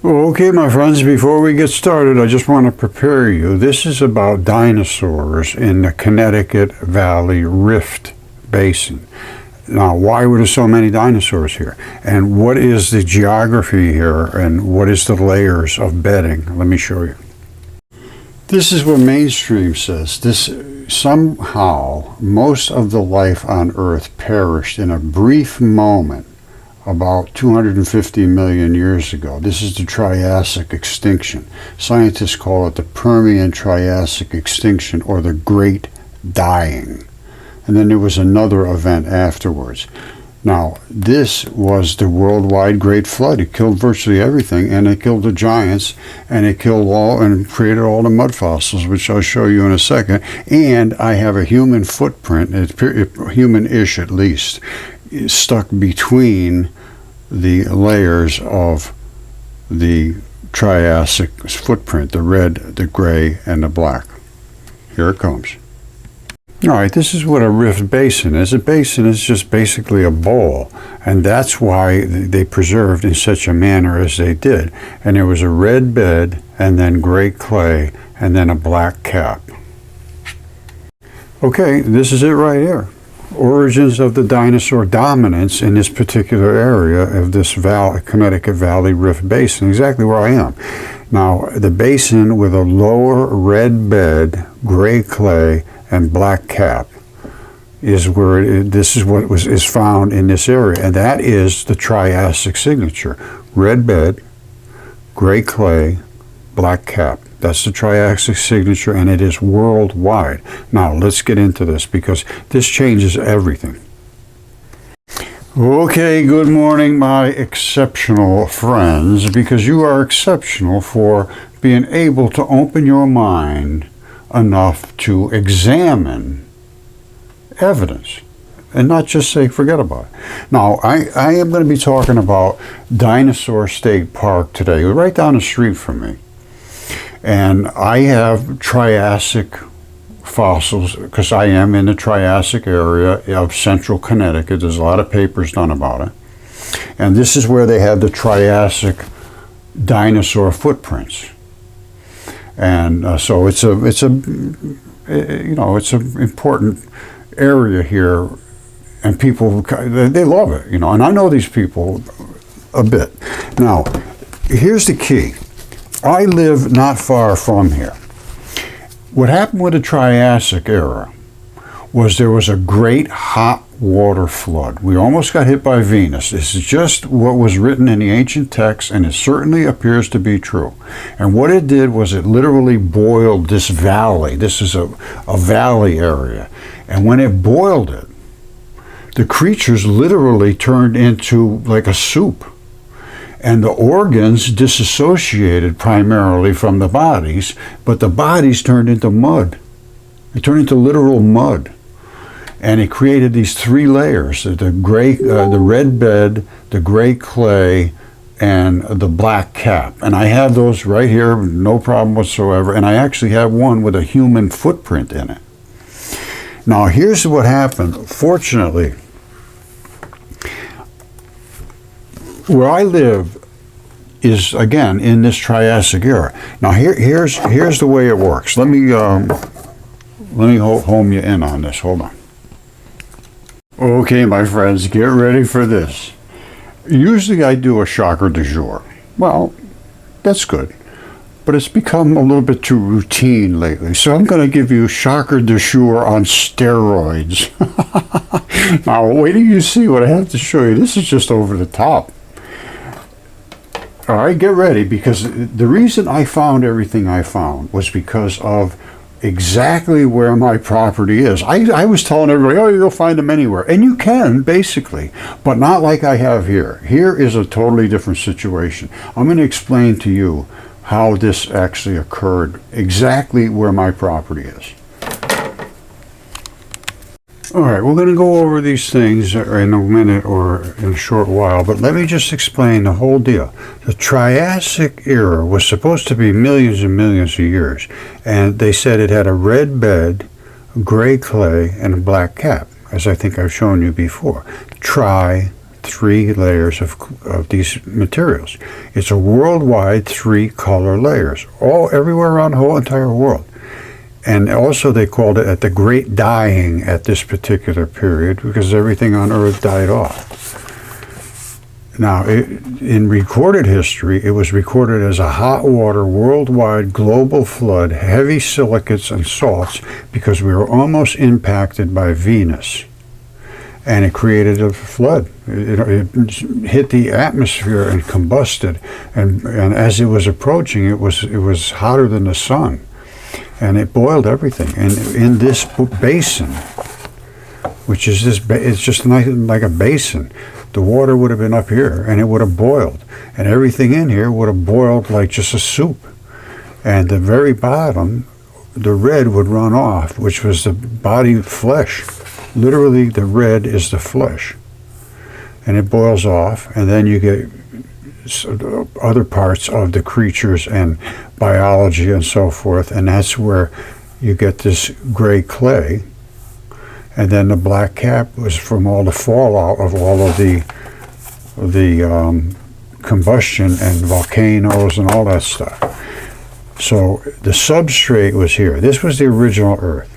Okay, my friends, before we get started, I just want to prepare you. This is about dinosaurs in the Connecticut Valley Rift Basin. Now, why were there so many dinosaurs here? And what is the geography here? And what is the layers of bedding? Let me show you. This is what mainstream says. Somehow, most of the life on Earth perished in a brief moment about 250 million years ago. This is the Triassic extinction. Scientists call it the Permian-Triassic extinction, or the Great Dying. And then there was another event afterwards. Now, this was the worldwide Great Flood. It killed virtually everything, and it killed the giants, and it killed all and created all the mud fossils, which I'll show you in a second. And I have a human footprint, human-ish at least, stuck between the layers of the Triassic footprint, the red, the gray, and the black. Here it comes. All right, this is what a rift basin is. A basin is just basically a bowl, and that's why they preserved in such a manner as they did. And there was a red bed, and then gray clay, and then a black cap. Okay, this is it right here. Origins of the dinosaur dominance in this particular area of this Connecticut Valley Rift Basin, exactly where I am. Now, the basin with a lower red bed, gray clay, and black cap is where this is what is found in this area, and that is the Triassic signature. Red bed, gray clay, black cap. That's the Triassic signature, and it is worldwide. Now, let's get into this because this changes everything. Okay, good morning, my exceptional friends, because you are exceptional for being able to open your mind enough to examine evidence and not just say forget about it. Now, I am going to be talking about Dinosaur State Park today, right down the street from me. And I have Triassic fossils because I am in the Triassic area of central Connecticut. There's a lot of papers done about it. And this is where they had the Triassic dinosaur footprints. And so it's an important area here, and people, they love it, and I know these people a bit. Now, here's the key. I live not far from here. What happened with the Triassic era was there was a great hot water flood. We almost got hit by Venus. This is just what was written in the ancient texts, and it certainly appears to be true. And what it did was it literally boiled this valley. This is a valley area. And when it boiled it, the creatures literally turned into like a soup. And the organs disassociated primarily from the bodies, but the bodies turned into mud. They turned into literal mud. And it created these three layers, the red bed, the gray clay, and the black cap. And I have those right here, no problem whatsoever. And I actually have one with a human footprint in it. Now, here's what happened. Fortunately, where I live is, again, in this Triassic era. Now, here's the way it works. Let me home you in on this. Hold on. Okay, my friends, get ready for this. Usually I do a shocker du jour. Well, that's good. But it's become a little bit too routine lately. So I'm going to give you shocker du jour on steroids. Now, wait till you see what I have to show you. This is just over the top. All right, get ready, because the reason I found everything I found was because of exactly where my property is. I was telling everybody, oh, you'll find them anywhere. And you can, basically, but not like I have here. Here is a totally different situation. I'm going to explain to you how this actually occurred, exactly where my property is. All right, we're going to go over these things in a minute or in a short while, but let me just explain the whole deal. The Triassic era was supposed to be millions and millions of years, and they said it had a red bed, gray clay, and a black cap, as I think I've shown you before. 3 layers of these materials. It's a worldwide 3 color layers, all everywhere around the whole entire world. And also they called it the Great Dying at this particular period because everything on Earth died off. Now, in recorded history, it was recorded as a hot water worldwide global flood, heavy silicates and salts, because we were almost impacted by Venus. And it created a flood. It hit the atmosphere and combusted. And as it was approaching, it was hotter than the sun. And it boiled everything. And in this basin, which is it's just like a basin, the water would have been up here, and it would have boiled. And everything in here would have boiled like just a soup. And the very bottom, the red would run off, which was the body flesh. Literally, the red is the flesh. And it boils off, and then you get other parts of the creatures and biology and so forth, and that's where you get this gray clay. And then the black cap was from all the fallout of all of the combustion and volcanoes and all that stuff. So the substrate was here. This was the original Earth.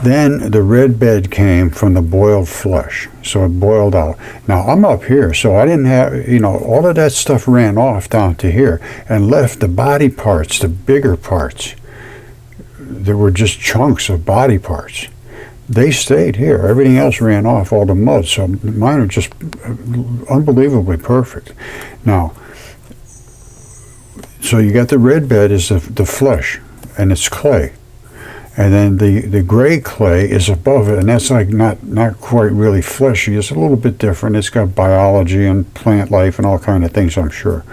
Then the red bed came from the boiled flesh. So it boiled out. Now I'm up here, so I didn't have, all of that stuff ran off down to here and left the body parts, the bigger parts. There were just chunks of body parts. They stayed here. Everything else ran off, all the mud. So mine are just unbelievably perfect. Now, so you got the red bed is the flesh, and it's clay. And then the gray clay is above it, and that's like not quite really fleshy. It's a little bit different. It's got biology and plant life and all kind of things, I'm sure.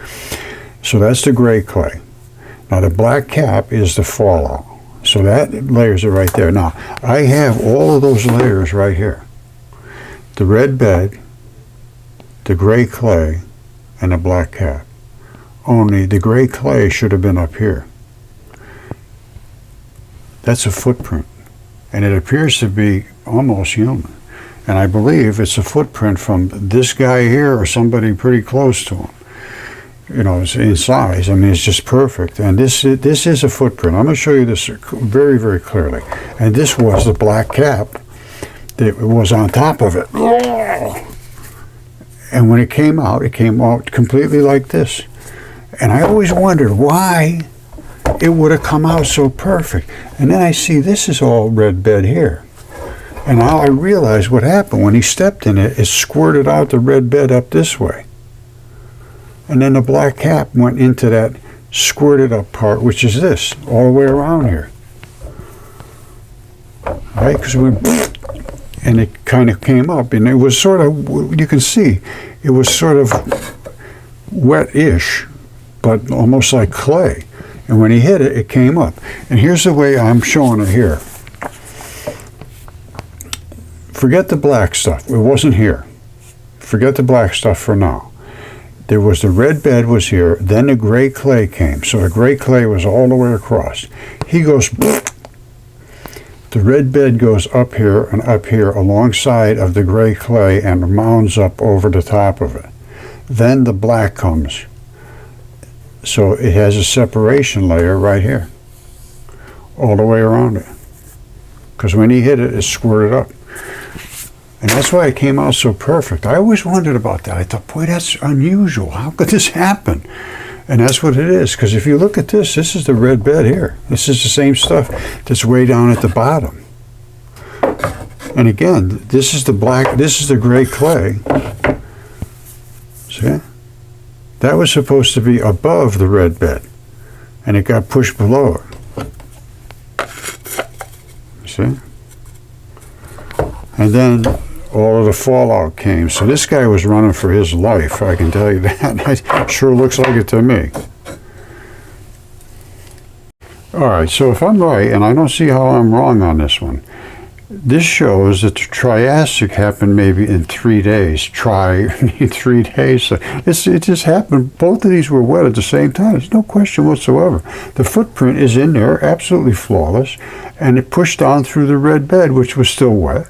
So that's the gray clay. Now the black cap is the fallout. So that layers are right there. Now, I have all of those layers right here. The red bed, the gray clay, and the black cap. Only the gray clay should have been up here. That's a footprint. And it appears to be almost human. And I believe it's a footprint from this guy here or somebody pretty close to him. It's in size. I mean, it's just perfect. And this is a footprint. I'm going to show you this very, very clearly. And this was the black cap that was on top of it. And when it came out completely like this. And I always wondered why it would have come out so perfect. And then I see this is all red bed here. And now I realize what happened. When he stepped in it, it squirted out the red bed up this way. And then the black cap went into that squirted up part, which is this, all the way around here. Right? Because and it kind of came up, and it was sort of, you can see, it was sort of wet-ish, but almost like clay. And when he hit it, it came up. And here's the way I'm showing it here. Forget the black stuff. It wasn't here. Forget the black stuff for now. There was the red bed was here, then the gray clay came. So the gray clay was all the way across. He goes, the red bed goes up here and up here alongside of the gray clay and mounds up over the top of it. Then the black comes. So it has a separation layer right here, all the way around it. Because when he hit it, it squirted up. And that's why it came out so perfect. I always wondered about that. I thought, boy, that's unusual. How could this happen? And that's what it is. Because if you look at this is the red bed here. This is the same stuff that's way down at the bottom. And again, this is the black, this is the gray clay. See? That was supposed to be above the red bed. And it got pushed below it. See? And then all of the fallout came. So this guy was running for his life, I can tell you that. It sure looks like it to me. All right, so if I'm right, and I don't see how I'm wrong on this one, this shows that the Triassic happened maybe in 3 days. 3 days. So it just happened. Both of these were wet at the same time. There's no question whatsoever. The footprint is in there, absolutely flawless, and it pushed down through the red bed, which was still wet.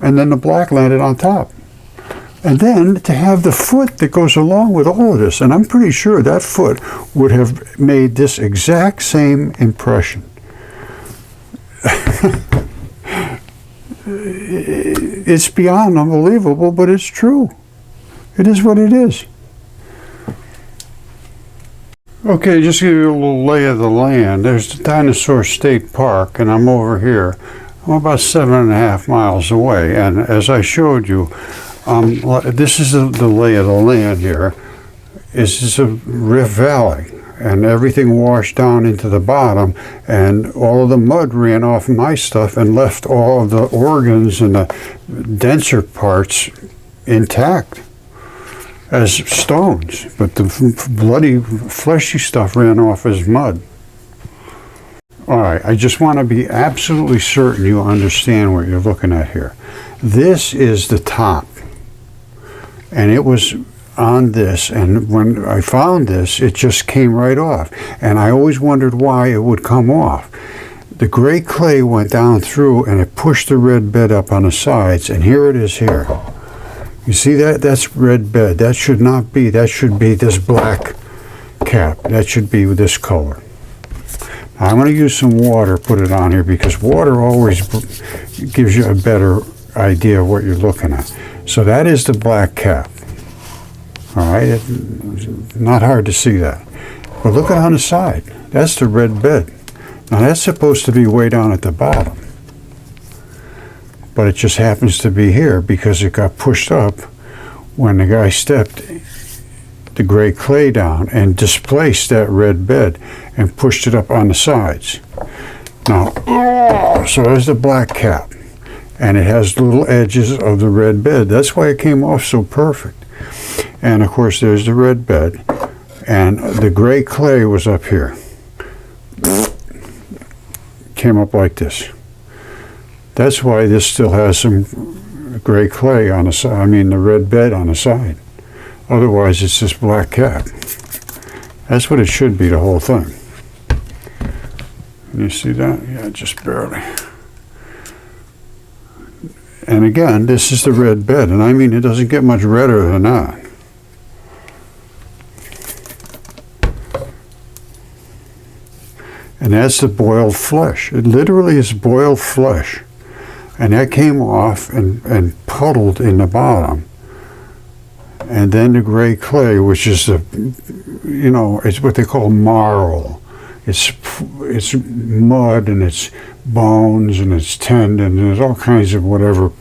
and then the black landed on top. And then to have the foot that goes along with all of this, and I'm pretty sure that foot would have made this exact same impression. It's beyond unbelievable, but it's true. It is what it is. Okay, just to give you a little lay of the land. There's the Dinosaur State Park, and I'm over here. I'm about 7.5 miles away, and as I showed you, this is the lay of the land here. This is a Rift Valley, and everything washed down into the bottom, and all of the mud ran off my stuff and left all of the organs and the denser parts intact as stones, but the bloody, fleshy stuff ran off as mud. All right, I just want to be absolutely certain you understand what you're looking at here. This is the top, and it was on this, and when I found this, it just came right off, and I always wondered why it would come off. The gray clay went down through, and it pushed the red bed up on the sides, and here it is here. You see that? That's red bed. That should not be. That should be this black cap. That should be this color. Now, I'm going to use some water, put it on here, because water always gives you a better idea of what you're looking at. So that is the black cap. All right? It's not hard to see that. But look at on the side. That's the red bed. Now, that's supposed to be way down at the bottom. But it just happens to be here because it got pushed up when the guy stepped the gray clay down and displaced that red bed and pushed it up on the sides. Now, so there's the black cap, and it has little edges of the red bed. That's why it came off so perfect. And of course, there's the red bed, and the gray clay was up here. Came up like this. That's why this still has some gray clay on the side, I mean the red bed on the side. Otherwise it's this black cap. That's what it should be, the whole thing. Can you see that? Yeah, just barely. And again, this is the red bed, and I mean it doesn't get much redder than that. And that's the boiled flesh. It literally is boiled flesh. And that came off and puddled in the bottom. And then the gray clay, which is it's what they call marl. It's mud, and it's bones, and it's tendon, and there's all kinds of whatever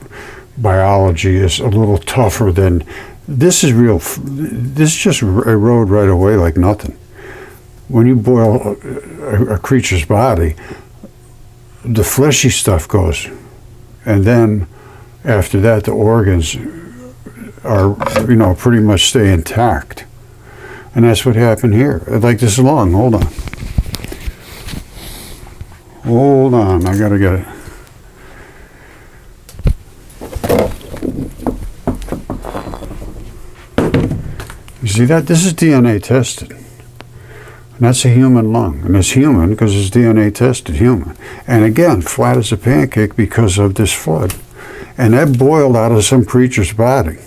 biology is a little tougher than this is real. This just erode right away like nothing. When you boil a creature's body, the fleshy stuff goes. And then after that, the organs are, pretty much stay intact. And that's what happened here. Like this lung, hold on. Hold on, I gotta get it. You see that? This is DNA tested. And that's a human lung. And it's human because it's DNA tested human. And again, flat as a pancake because of this flood. And that boiled out of some creature's body.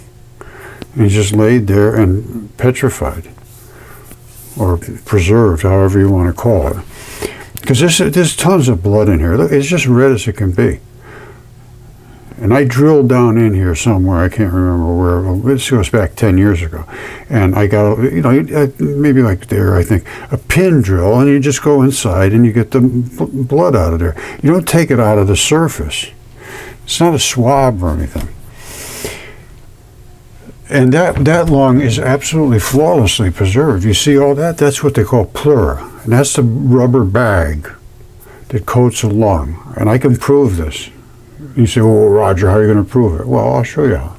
And he just laid there and petrified. Or preserved, however you want to call it. Because there's tons of blood in here. Look, it's just red as it can be. And I drilled down in here somewhere, I can't remember where, this goes back 10 years ago. And I got, maybe like there, I think, a pin drill, and you just go inside and you get the blood out of there. You don't take it out of the surface. It's not a swab or anything. And that lung is absolutely flawlessly preserved. You see all that? That's what they call pleura. And that's the rubber bag that coats a lung. And I can prove this. You say, well, Roger, how are you going to prove it? Well, I'll show you how.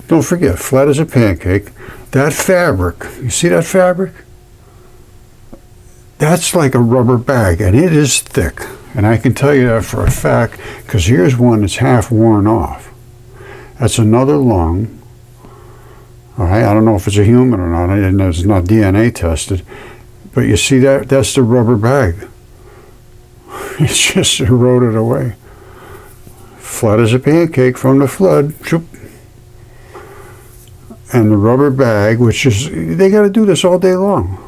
Don't forget, flat as a pancake, that fabric, you see that fabric? That's like a rubber bag, and it is thick. And I can tell you that for a fact, because here's one that's half worn off. That's another lung. All right, I don't know if it's a human or not. I didn't know it's not DNA tested. But you see that? That's the rubber bag. It's just eroded away. flat as a pancake from the flood. And the rubber bag, which is, they got to do this all day long.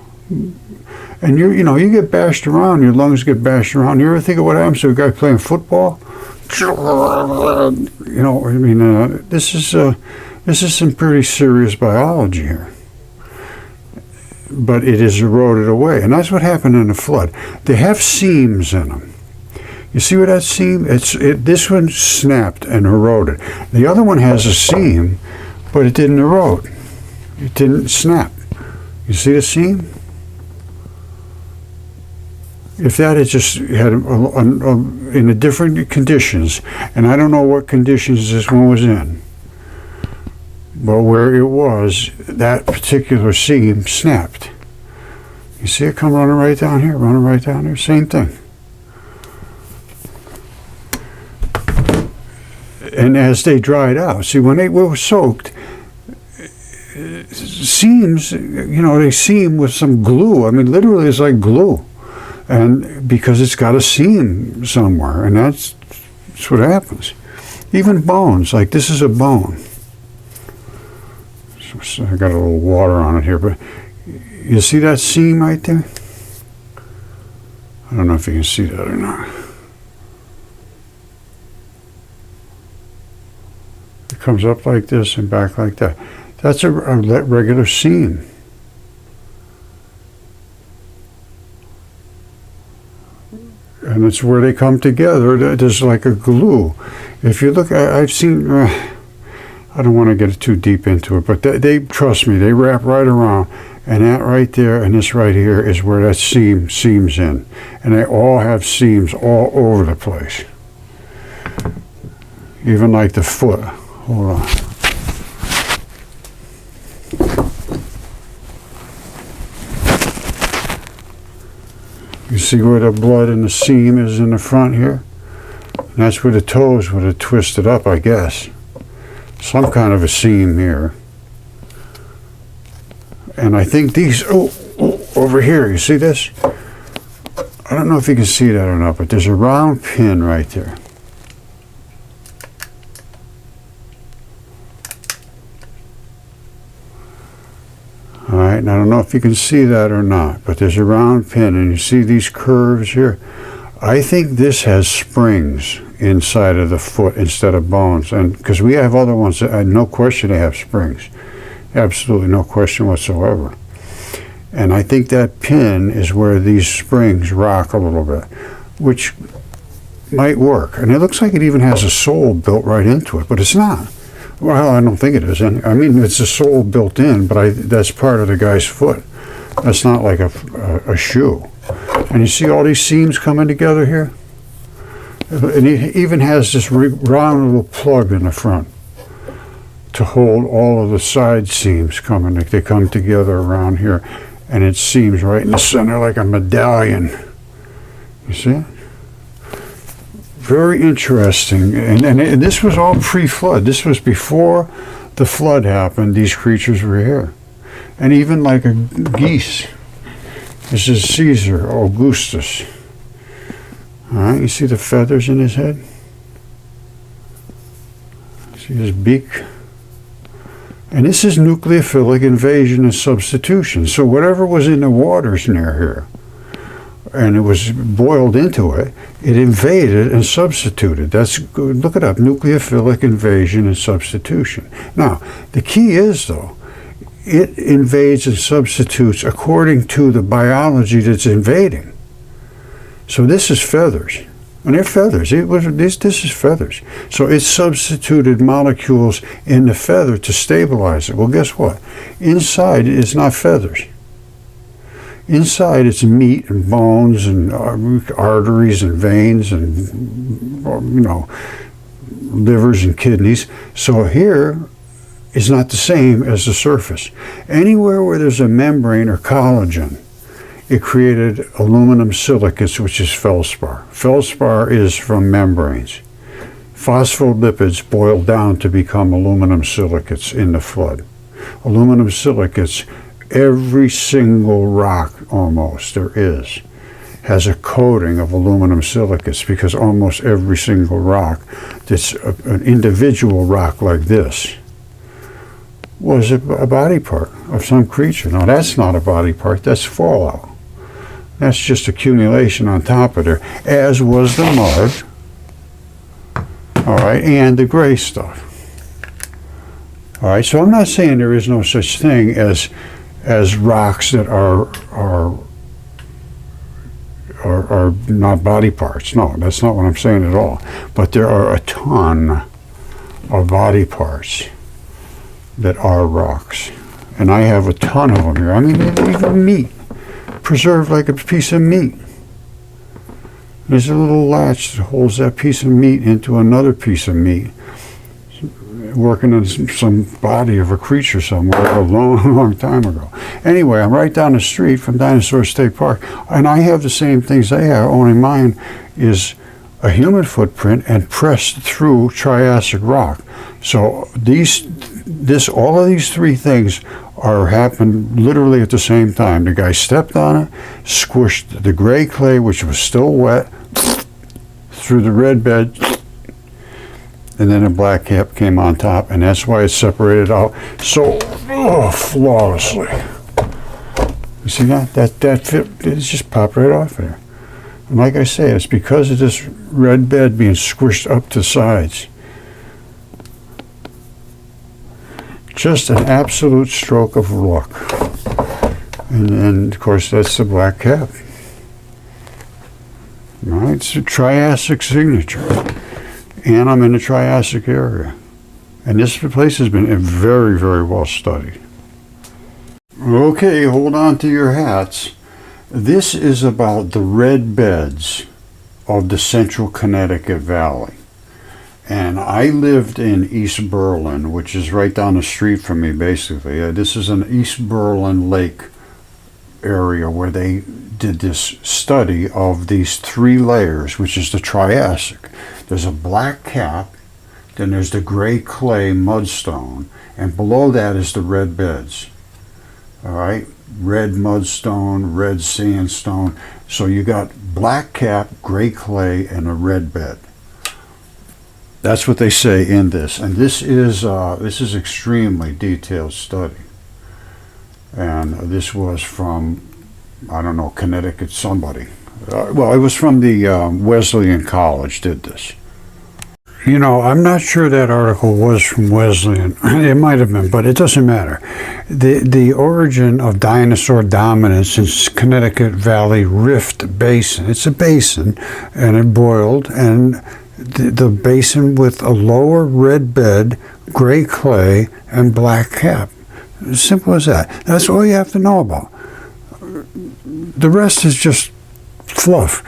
And you get bashed around, your lungs get bashed around. You ever think of what happens to a guy playing football? This is some pretty serious biology here. But it is eroded away, and that's what happened in the flood. They have seams in them. You see where that seam? This one snapped and eroded. The other one has a seam, but it didn't erode. It didn't snap. You see the seam? If that had just had in a different conditions, and I don't know what conditions this one was in, but where it was, that particular seam snapped. You see it come running right down here, same thing. And as they dried out, see, when they were soaked, seams, they seam with some glue. I mean, literally it's like glue. And because it's got a seam somewhere, and that's what happens. Even bones, like this is a bone. So I got a little water on it here, but you see that seam right there? I don't know if you can see that or not. It comes up like this and back like that. That's a regular seam. And it's where they come together. There's like a glue. If you look, I've seen, I don't want to get too deep into it, but they trust me, they wrap right around. And that right there and this right here is where that seams in. And they all have seams all over the place. Even like the foot. Hold on. You see where the blood and the seam is in the front here? And that's where the toes would have twisted up, I guess. Some kind of a seam here. And I think these, over here, you see this? I don't know if you can see that or not, but there's a round pin right there. All right, and I don't know if you can see that or not, but there's a round pin, and you see these curves here? I think this has springs inside of the foot instead of bones, and because we have other ones that no question they have springs. Absolutely no question whatsoever. And I think that pin is where these springs rock a little bit, which might work. And it looks like it even has a sole built right into it, but it's not. Well, I don't think it is. I mean, it's a sole built in, but that's part of the guy's foot. That's not like a shoe. And you see all these seams coming together here? And it even has this round little plug in the front to hold all of the side seams coming. They come together around here, and it seams right in the center like a medallion. You see it? Very interesting. And this was all pre-flood. This was before the flood happened. These creatures were here. And even like a geese. This is Caesar Augustus. All right, you see the feathers in his head? See his beak? And this is nucleophilic invasion and substitution. So whatever was in the waters near here, and it was boiled into it, it invaded and substituted. That's good. Look it up, nucleophilic invasion and substitution. Now, the key is, though, it invades and substitutes according to the biology that's invading. So this is feathers. And they're feathers. This is feathers. So it substituted molecules in the feather to stabilize it. Well, guess what? Inside it's not feathers. Inside it's meat and bones and arteries and veins and, livers and kidneys. So here is not the same as the surface. Anywhere where there's a membrane or collagen, it created aluminum silicates, which is feldspar. Feldspar is from membranes. Phospholipids boil down to become aluminum silicates in the flood. Aluminum silicates, every single rock almost there is, has a coating of aluminum silicates, because almost every single rock that's an individual rock like this was a body part of some creature. Now that's not a body part, that's fallout. That's just accumulation on top of there, as was the mud, all right, and the gray stuff. All right, so I'm not saying there is no such thing as rocks that are not body parts. No, that's not what I'm saying at all. But there are a ton of body parts that are rocks, and I have a ton of them here. I mean, even meat, preserved like a piece of meat. There's a little latch that holds that piece of meat into another piece of meat, working on some body of a creature somewhere a long, long time ago. Anyway, I'm right down the street from Dinosaur State Park, and I have the same things they have, only mine is a human footprint and pressed through Triassic rock. So all of these three things happened literally at the same time. The guy stepped on it, squished the gray clay, which was still wet, through the red bed, and then a black cap came on top, and that's why it's separated out so flawlessly. You see that? That fit, it just popped right off there. And like I say, it's because of this red bed being squished up to sides. Just an absolute stroke of luck. And of course, that's the black cap. All right, it's a Triassic signature. And I'm in the Triassic area. And this place has been very, very well studied. Okay, hold on to your hats. This is about the red beds of the central Connecticut Valley. And I lived in East Berlin, which is right down the street from me, basically. This is an East Berlin Lake area where they did this study of these three layers, which is the Triassic. There's a black cap, then there's the gray clay mudstone, and below that is the red beds. All right, red mudstone, red sandstone. So you got black cap, gray clay, and a red bed. That's what they say in this, and this is extremely detailed study. And this was from, I don't know, Connecticut somebody. Well, it was from the Wesleyan College did this. You know, I'm not sure that article was from Wesleyan. It might have been, but it doesn't matter. The origin of dinosaur dominance in Connecticut Valley Rift Basin. It's a basin, and it boiled, and the basin with a lower red bed, gray clay, and black cap. As simple as that. That's all you have to know about. The rest is just fluff.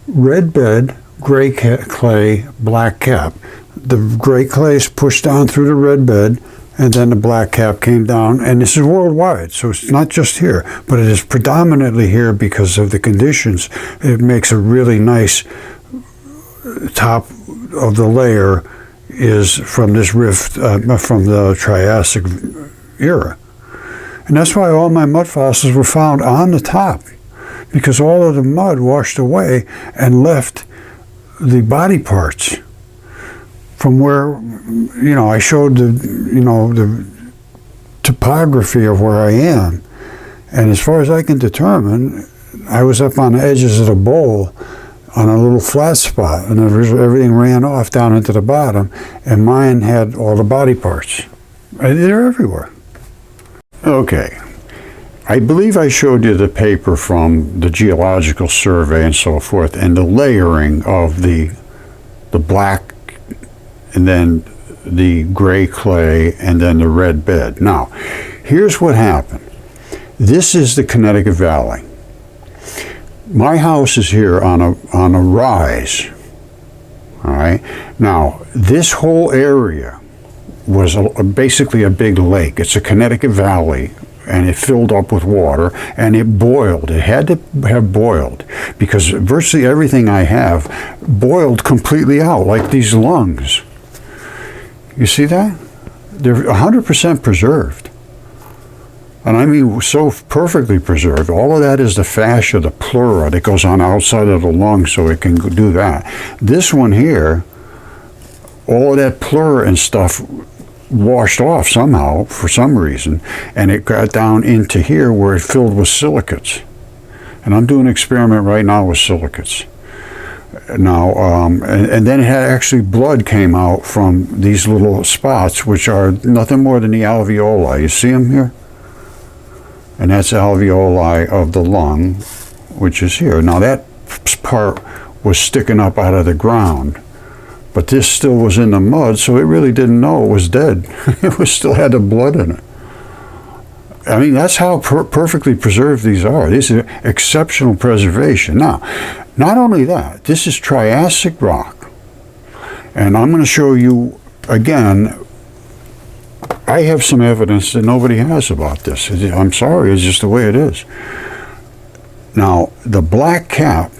Red bed, gray clay, black cap. The gray clay is pushed down through the red bed, and then the black cap came down, and this is worldwide, so it's not just here, but it is predominantly here because of the conditions. It makes a really nice top of the layer is from this rift, from the Triassic era. And that's why all my mud fossils were found on the top, because all of the mud washed away and left the body parts from where, you know, I showed the topography of where I am. And as far as I can determine, I was up on the edges of the bowl on a little flat spot, and everything ran off down into the bottom, and mine had all the body parts. They're everywhere. Okay, I believe I showed you the paper from the Geological Survey and so forth, and the layering of the black, and then the gray clay, and then the red bed. Now, here's what happened. This is the Connecticut Valley. My house is here on a rise. All right. Now, this whole area was basically a big lake. It's a Connecticut Valley, and it filled up with water, and it boiled. It had to have boiled, because virtually everything I have boiled completely out, like these lungs. You see that? They're 100% preserved. And I mean so perfectly preserved. All of that is the fascia, the pleura that goes on outside of the lung so it can do that. This one here, all of that pleura and stuff washed off somehow for some reason, and it got down into here where it filled with silicates. And I'm doing an experiment right now with silicates. Now, and then it had actually blood came out from these little spots, which are nothing more than the alveoli. You see them here? And that's alveoli of the lung, which is here. Now that part was sticking up out of the ground, but this still was in the mud, so it really didn't know it was dead. It was still had the blood in it. I mean, that's how perfectly preserved these are. This is exceptional preservation. Now, not only that, this is Triassic rock. And I'm going to show you, again, I have some evidence that nobody has about this. I'm sorry, it's just the way it is. Now, the black cap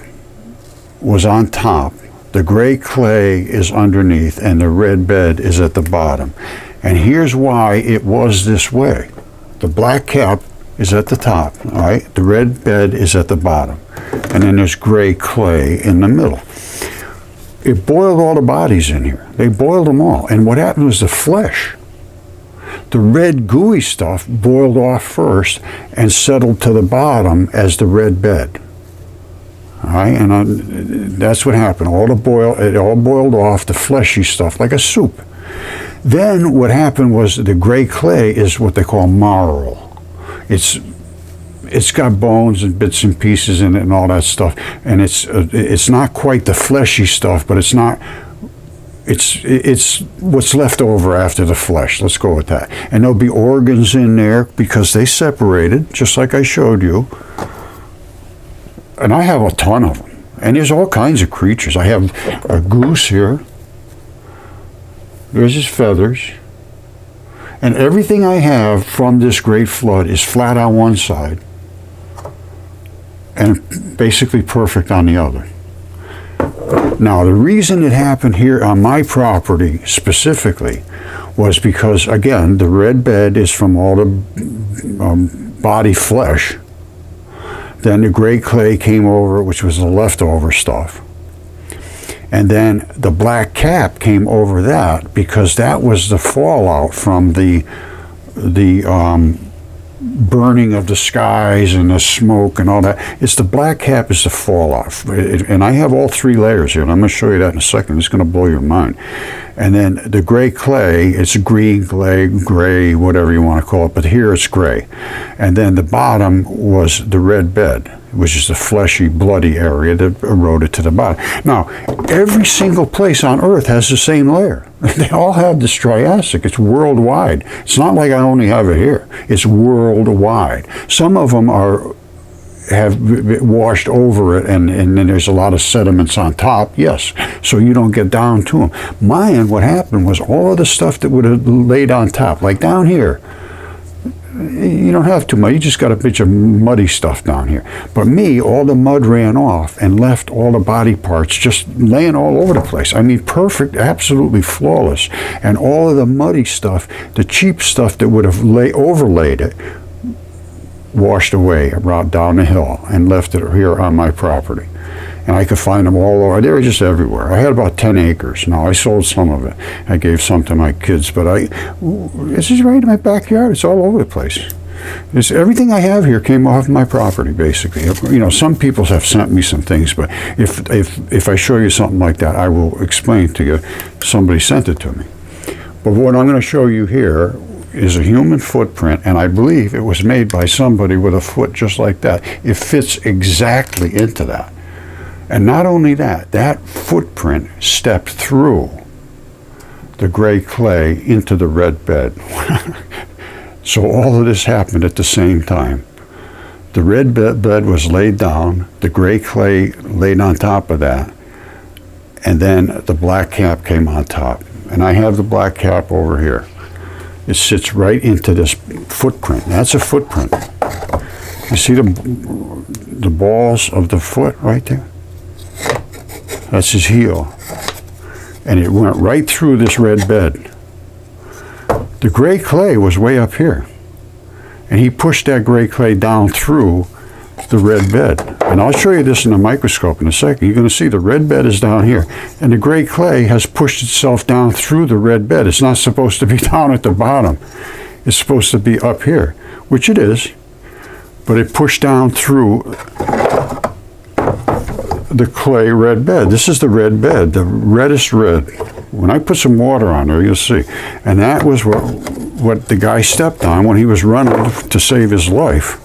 was on top, the gray clay is underneath, and the red bed is at the bottom. And here's why it was this way. The black cap is at the top, all right? The red bed is at the bottom. And then there's gray clay in the middle. It boiled all the bodies in here. They boiled them all. And what happened was the flesh, the red gooey stuff, boiled off first and settled to the bottom as the red bed. All right, and that's what happened. It all boiled off, the fleshy stuff, like a soup. Then what happened was the gray clay is what they call marl. It's got bones and bits and pieces in it and all that stuff, and it's not quite the fleshy stuff, but it's what's left over after the flesh. Let's go with that. And there'll be organs in there because they separated, just like I showed you. And I have a ton of them. And there's all kinds of creatures. I have a goose here. There's his feathers. And everything I have from this great flood is flat on one side and basically perfect on the other. Now, the reason it happened here on my property specifically was because, again, the red bed is from all the body flesh. Then the gray clay came over, which was the leftover stuff. And then the black cap came over that because that was the fallout from the burning of the skies and the smoke and all that. It's the black cap is the fallout. And I have all three layers here, and I'm going to show you that in a second. It's going to blow your mind. And then the gray clay, it's green, gray, whatever you want to call it, but here it's gray. And then the bottom was the red bed, which is the fleshy, bloody area that eroded to the bottom. Now, every single place on Earth has the same layer. They all have this Triassic. It's worldwide. It's not like I only have it here. It's worldwide. Some of them have washed over it, and then there's a lot of sediments on top, yes, so you don't get down to them. Mine, what happened was all of the stuff that would have laid on top, like down here, you don't have too much, you just got a bunch of muddy stuff down here. But me, all the mud ran off and left all the body parts just laying all over the place. I mean, perfect, absolutely flawless. And all of the muddy stuff, the cheap stuff that would have overlaid it, washed away around down the hill and left it here on my property. And I could find them all over. They were just everywhere. I had about 10 acres. Now, I sold some of it. I gave some to my kids, but this is right in my backyard. It's all over the place. Everything I have here came off my property, basically. You know, some people have sent me some things, but if I show you something like that, I will explain to you. Somebody sent it to me. But what I'm going to show you here is a human footprint, and I believe it was made by somebody with a foot just like that. It fits exactly into that. And not only that, that footprint stepped through the gray clay into the red bed. So all of this happened at the same time. The red bed was laid down, the gray clay laid on top of that, and then the black cap came on top. And I have the black cap over here. It sits right into this footprint. That's a footprint. You see the balls of the foot right there? That's his heel. And it went right through this red bed. The gray clay was way up here. and he pushed that gray clay down through the red bed. And I'll show you this in a microscope in a second. You're going to see the red bed is down here, and the gray clay has pushed itself down through the red bed. It's not supposed to be down at the bottom. It's supposed to be up here, which it is, but it pushed down through the clay red bed. This is the red bed, the reddest red. When I put some water on there, you'll see. And that was what the guy stepped on when he was running to save his life.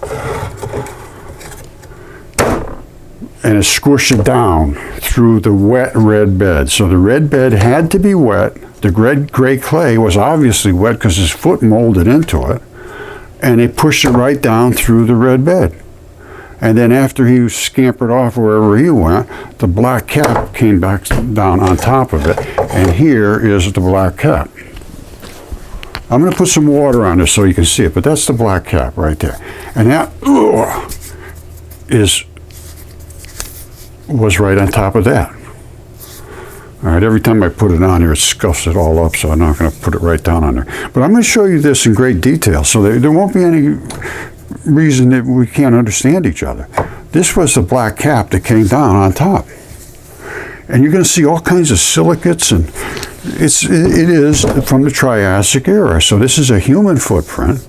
And it squished it down through the wet red bed. So the red bed had to be wet. The gray clay was obviously wet because his foot molded into it. And it pushed it right down through the red bed. And then after he scampered off wherever he went, the black cap came back down on top of it. And here is the black cap. I'm going to put some water on this so you can see it, but that's the black cap right there. And that was right on top of that. All right, every time I put it on here, it scuffs it all up, so I'm not going to put it right down on there. But I'm going to show you this in great detail, so there won't be any reason that we can't understand each other. This was the black cap that came down on top. And you're going to see all kinds of silicates, and it is from the Triassic era. So this is a human footprint.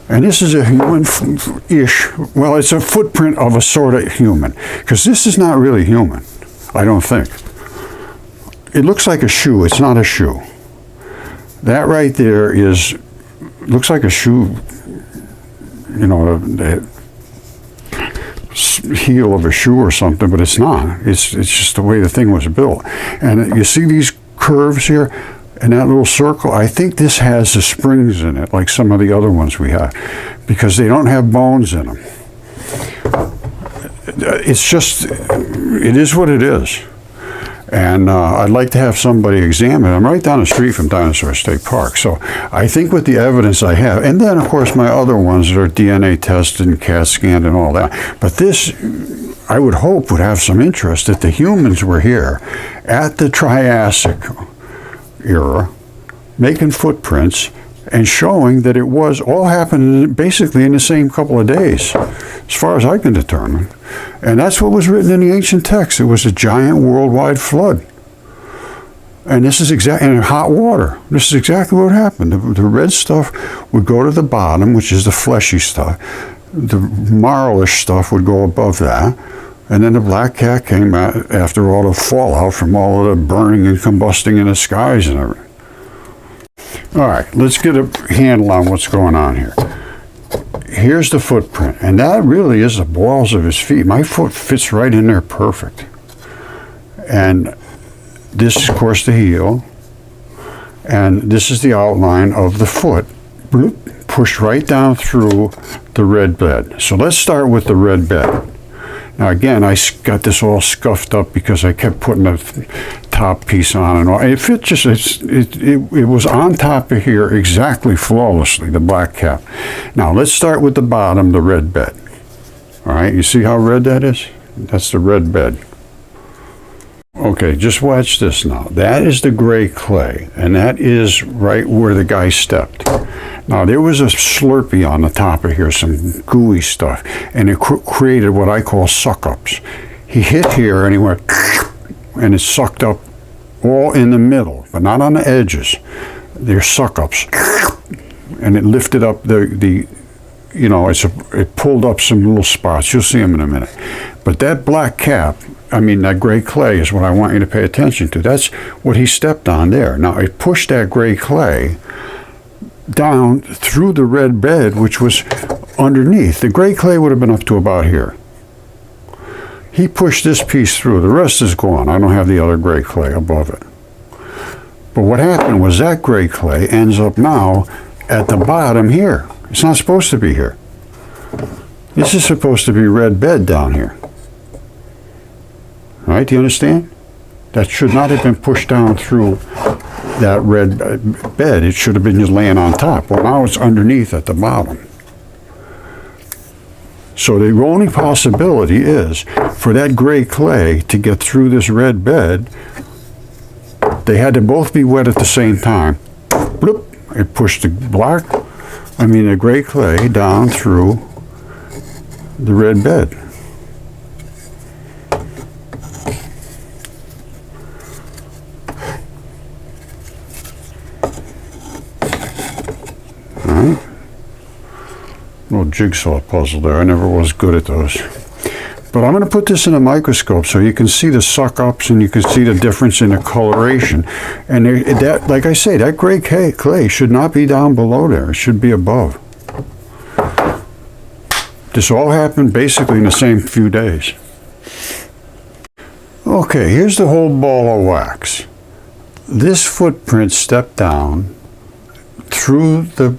And this is a human-ish, well, it's a footprint of a sort of human, because this is not really human, I don't think. It looks like a shoe. It's not a shoe. That right there looks like a shoe, you know, the heel of a shoe or something, but it's not. It's just the way the thing was built. And you see these curves here? And that little circle, I think this has the springs in it, like some of the other ones we have, because they don't have bones in them. It's just, it is what it is. And I'd like to have somebody examine it. I'm right down the street from Dinosaur State Park. So I think with the evidence I have, and then of course my other ones that are DNA tested and CAT scanned and all that. But this, I would hope, would have some interest that the humans were here at the Triassic era, making footprints and showing that it was all happening basically in the same couple of days, as far as I can determine. And that's what was written in the ancient text. It was a giant worldwide flood. And this is exactly, and hot water. This is exactly what happened. The red stuff would go to the bottom, which is the fleshy stuff. The marlish stuff would go above that. And then the black cat came out after all the fallout from all of the burning and combusting in the skies and everything. All right, let's get a handle on what's going on here. Here's the footprint, and that really is the balls of his feet. My foot fits right in there perfect. And this is, of course, the heel. And this is the outline of the foot, bloop, pushed right down through the red bed. So let's start with the red bed. Now again, I got this all scuffed up because I kept putting the top piece on and all. It fit just, it was on top of here exactly flawlessly, the black cap. Now let's start with the bottom, the red bed. All right, you see how red that is? That's the red bed. Okay, just watch this now. That is the gray clay, and that is right where the guy stepped. Now, there was a Slurpee on the top of here, some gooey stuff, and it created what I call suck-ups. He hit here, and he went, and it sucked up all in the middle, but not on the edges. They're suck-ups. And it lifted up the you know, it pulled up some little spots. You'll see them in a minute. But that black cap, I mean, that gray clay is what I want you to pay attention to. That's what he stepped on there. Now, it pushed that gray clay down through the red bed, which was underneath. The gray clay would have been up to about here. He pushed this piece through. The rest is gone. I don't have the other gray clay above it. But what happened was that gray clay ends up now at the bottom here. It's not supposed to be here. This is supposed to be red bed down here. All right, do you understand? That should not have been pushed down through that red bed. It should have been just laying on top. Well, now it's underneath at the bottom. So the only possibility is for that gray clay to get through this red bed, they had to both be wet at the same time. Bloop, it pushed the black the gray clay down through the red bed. All right. Little jigsaw puzzle there. I never was good at those. But I'm going to put this in a microscope so you can see the suck-ups and you can see the difference in the coloration. And that, like I say, that gray clay should not be down below there. It should be above. This all happened basically in the same few days. Okay, here's the whole ball of wax. This footprint stepped down through the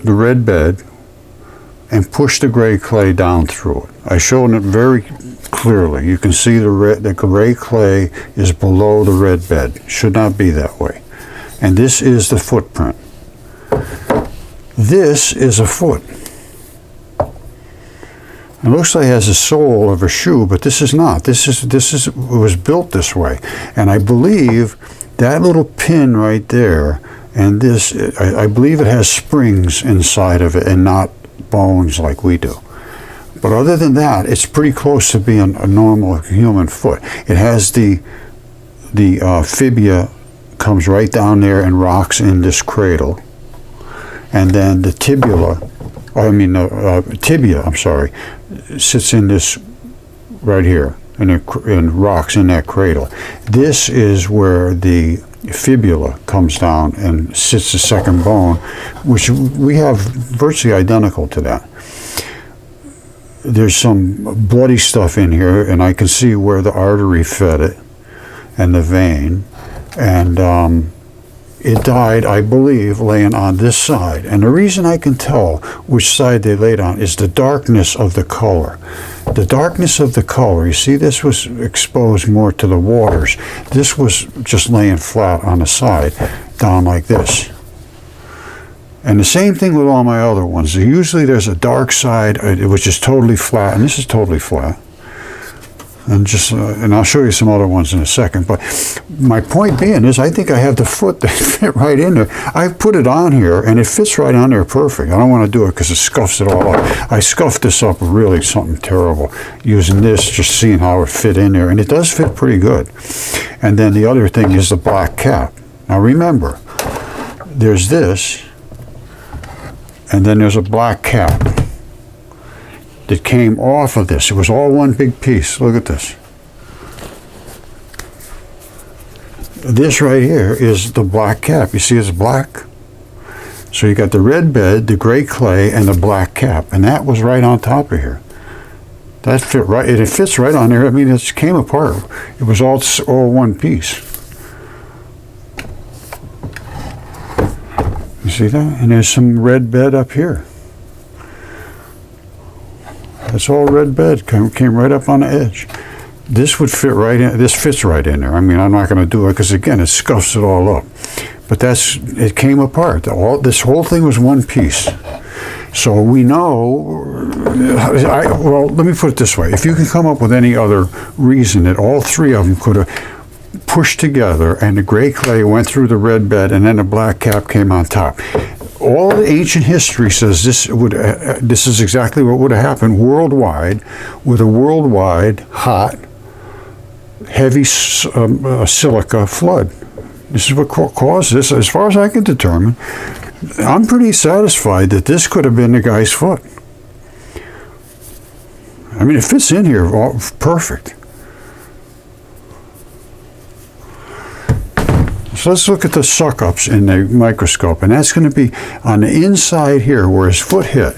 red bed and push the gray clay down through it. I showed it very clearly. You can see the gray clay is below the red bed. Should not be that way. And this is the footprint. This is a foot. It looks like it has a sole of a shoe, but this is not. It was built this way. And I believe that little pin right there and this, I believe it has springs inside of it and not bones like we do. But other than that, it's pretty close to being a normal human foot. It has the fibula comes right down there and rocks in this cradle, and then the tibia sits in this right here and rocks in that cradle. This is where the fibula comes down and sits the second bone, which we have virtually identical to that. There's some bloody stuff in here, and I can see where the artery fed it and the vein, and it died, I believe, laying on this side. And the reason I can tell which side they laid on is the darkness of the color. The darkness of the color, you see, this was exposed more to the waters. This was just laying flat on the side, down like this. And the same thing with all my other ones. Usually there's a dark side, which is totally flat, and this is totally flat. And I'll show you some other ones in a second. But my point being is, I think I have the foot that fit right in there. I put it on here, and it fits right on there perfect. I don't want to do it because it scuffs it all up. I scuffed this up really something terrible using this, just seeing how it fit in there. And it does fit pretty good. And then the other thing is the black cap. Now remember, there's this, and then there's a black cap that came off of this. It was all one big piece. Look at this. This right here is the black cap. You see it's black? So you got the red bed, the gray clay, and the black cap. And that was right on top of here. That fit right, it fits right on there. I mean, it came apart. It was all one piece. You see that? And there's some red bed up here. That's all red bed, came right up on the edge. This would fit right in, this fits right in there. I mean, I'm not going to do it because again, it scuffs it all up. But it came apart. This whole thing was one piece. So we know, well, let me put it this way. If you can come up with any other reason that all three of them could have pushed together and the gray clay went through the red bed and then the black cap came on top. All the ancient history says this is exactly what would have happened worldwide, with a worldwide hot, heavy silica flood. This is what caused this. As far as I can determine, I'm pretty satisfied that this could have been the guy's foot. I mean, it fits in here perfect. So let's look at the suck-ups in the microscope, and that's going to be on the inside here where his foot hit,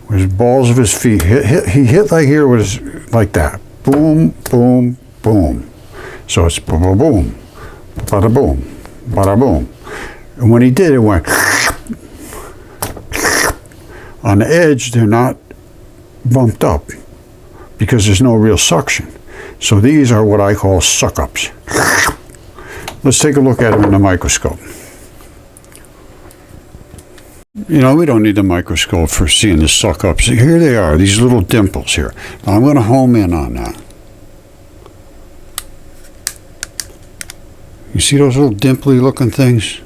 where his balls of his feet hit. He hit like here with like that. Boom, boom, boom. So it's boom, boom, boom, bada boom, bada boom. And when he did, it went on the edge. They're not bumped up because there's no real suction. So these are what I call suck-ups. Let's take a look at them in the microscope. You know, we don't need the microscope for seeing the suck-ups. Here they are, these little dimples here. Now I'm going to home in on that. You see those little dimply looking things?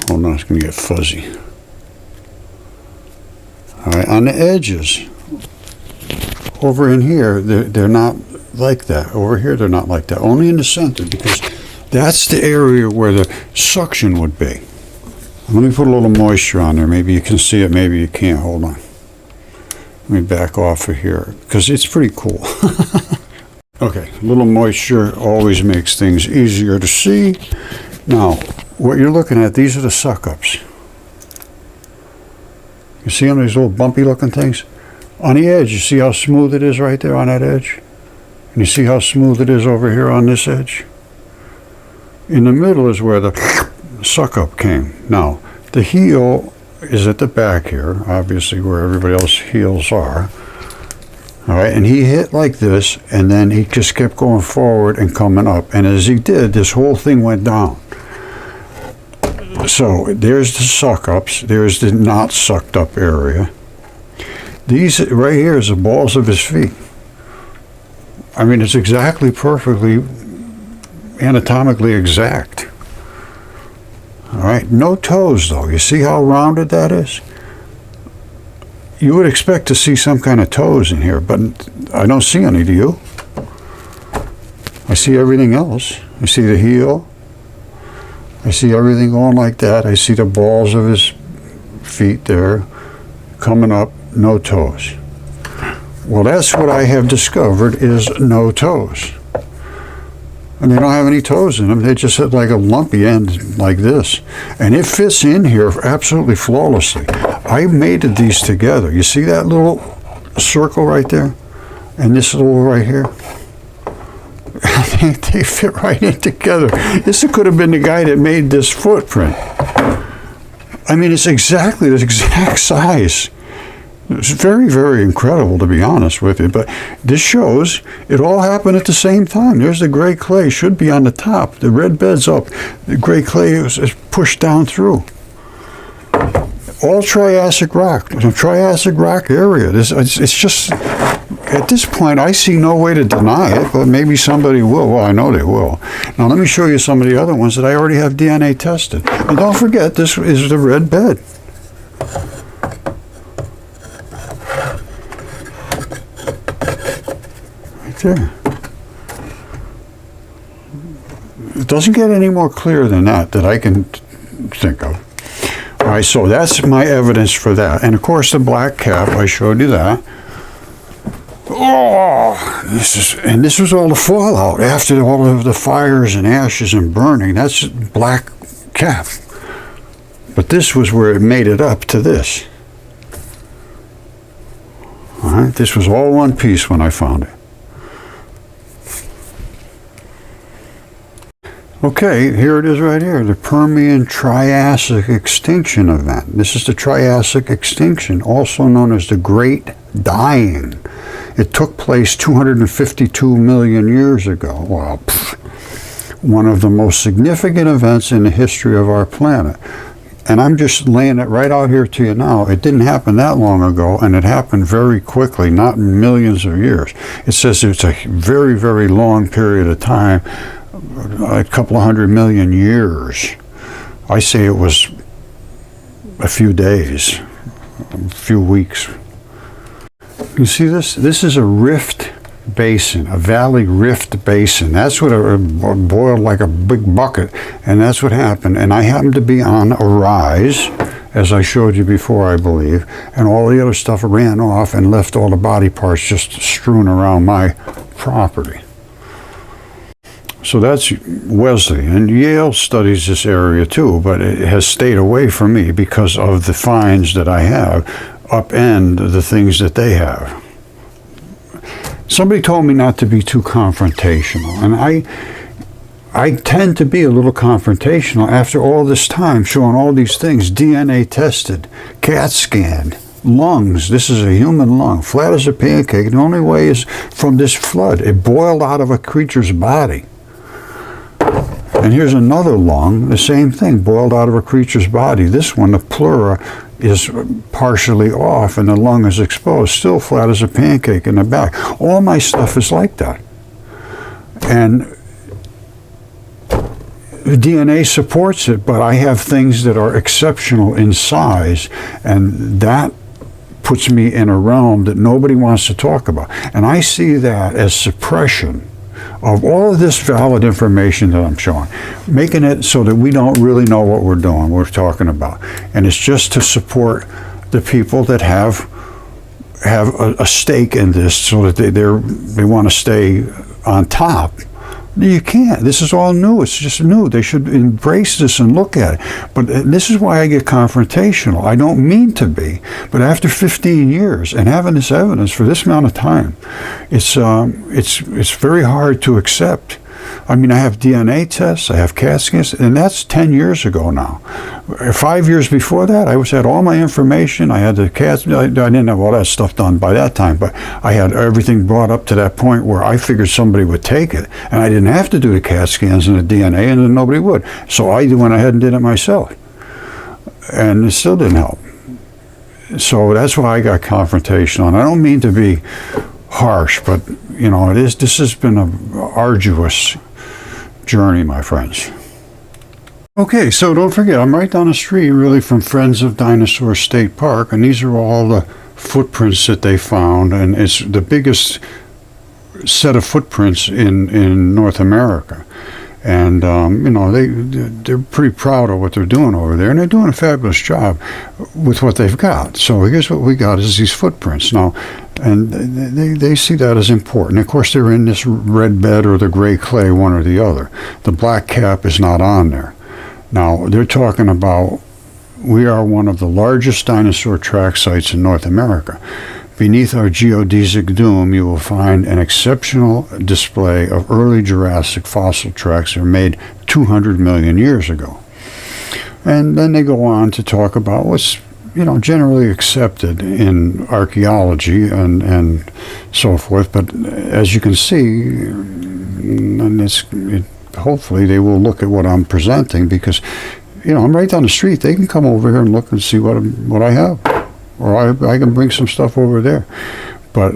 Hold on, it's going to get fuzzy. All right, on the edges, over in here, they're not like that. Over here, they're not like that. Only in the center, because that's the area where the suction would be. Let me put a little moisture on there. Maybe you can see it, maybe you can't. Hold on. Let me back off of here, because it's pretty cool. Okay, a little moisture always makes things easier to see. Now, what you're looking at, these are the suck-ups. You see them, these little bumpy looking things? On the edge, you see how smooth it is right there on that edge? And you see how smooth it is over here on this edge? In the middle is where the suck-up came. Now, the heel is at the back here, obviously where everybody else's heels are. All right, and he hit like this, and then he just kept going forward and coming up. And as he did, this whole thing went down. So there's the suck-ups, there's the not sucked up area. These right here is the balls of his feet. I mean, it's exactly perfectly anatomically exact. All right, no toes though. You see how rounded that is? You would expect to see some kind of toes in here, but I don't see any, do you? I see everything else. I see the heel. I see everything going like that. I see the balls of his feet there coming up, no toes. Well, that's what I have discovered is no toes. And they don't have any toes in them. They just have like a lumpy end like this. And it fits in here absolutely flawlessly. I mated these together. You see that little circle right there? And this little right here? They fit right in together. This could have been the guy that made this footprint. I mean, it's exactly the exact size. It's very, very incredible, to be honest with you. But this shows it all happened at the same time. There's the gray clay, should be on the top. The red bed's up. The gray clay is pushed down through. All Triassic rock, the Triassic rock area. It's just, at this point, I see no way to deny it, but maybe somebody will. Well, I know they will. Now, let me show you some of the other ones that I already have DNA tested. And don't forget, this is the red bed. Right there. It doesn't get any more clear than that I can think of. All right, so that's my evidence for that. And of course, the black cap, I showed you that. Oh, this was all the fallout after all of the fires and ashes and burning. That's black cap. But this was where it made it up to this. All right, this was all one piece when I found it. Okay, here it is right here, the Permian Triassic Extinction Event. This is the Triassic Extinction, also known as the Great Dying. It took place 252 million years ago. Well, one of the most significant events in the history of our planet. And I'm just laying it right out here to you now. It didn't happen that long ago, and it happened very quickly, not millions of years. It says it's a very, very long period of time, a couple of 100 million years. I say it was a few days, a few weeks. You see this? This is a rift basin, a valley rift basin. That's what it boiled like a big bucket, and that's what happened. And I happened to be on a rise, as I showed you before, I believe, and all the other stuff ran off and left all the body parts just strewn around my property. So that's Wesley, and Yale studies this area too, but it has stayed away from me because of the finds that I have upend the things that they have. Somebody told me not to be too confrontational, and I tend to be a little confrontational after all this time showing all these things, DNA tested, CAT scanned, lungs. This is a human lung, flat as a pancake. The only way is from this flood. It boiled out of a creature's body. And here's another lung, the same thing, boiled out of a creature's body. This one, the pleura, is partially off and the lung is exposed, still flat as a pancake in the back. All my stuff is like that. And DNA supports it, but I have things that are exceptional in size, and that puts me in a realm that nobody wants to talk about. And I see that as suppression of all of this valid information that I'm showing, making it so that we don't really know what we're doing, we're talking about. And it's just to support the people that have a stake in this, so that they want to stay on top. You can't. This is all new. It's just new. They should embrace this and look at it. But this is why I get confrontational. I don't mean to be, but after 15 years and having this evidence for this amount of time, it's very hard to accept. I mean, I have DNA tests, I have CAT scans, and that's 10 years ago now. 5 years before that, I had all my information. I had the CAT, I didn't have all that stuff done by that time, but I had everything brought up to that point where I figured somebody would take it, and I didn't have to do the CAT scans and the DNA, and then nobody would. So I went ahead and did it myself, and it still didn't help. So that's why I got confrontational, and I don't mean to be harsh, but you know, this has been an arduous journey, my friends. Okay, so don't forget, I'm right down the street really from Friends of Dinosaur State Park, and these are all the footprints that they found, and it's the biggest set of footprints in North America. And you know, they're pretty proud of what they're doing over there, and they're doing a fabulous job with what they've got. So here's what we got is these footprints now, and they see that as important. Of course, they're in this red bed or the gray clay, one or the other. The black cap is not on there. Now they're talking about, we are one of the largest dinosaur track sites in North America. Beneath our geodesic dome, you will find an exceptional display of early Jurassic fossil tracks that were made 200 million years ago. And then they go on to talk about what's, you know, generally accepted in archaeology and so forth. But as you can see, and hopefully they will look at what I'm presenting, because, you know, I'm right down the street. They can come over here and look and see what I have. Or I can bring some stuff over there, but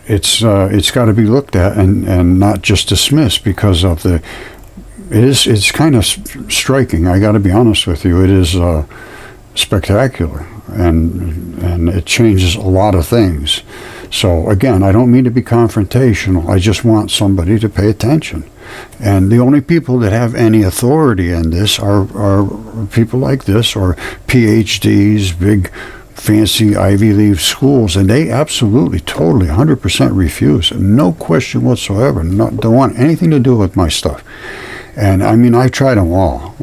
it's got to be looked at and not just dismissed, because of it's kind of striking. I got to be honest with you. It is spectacular, and it changes a lot of things. So again, I don't mean to be confrontational. I just want somebody to pay attention. And the only people that have any authority in this are people like this, or PhDs, big fancy Ivy League schools, and they absolutely, totally, 100% refuse, no question whatsoever. Don't want anything to do with my stuff. And I mean, I've tried them all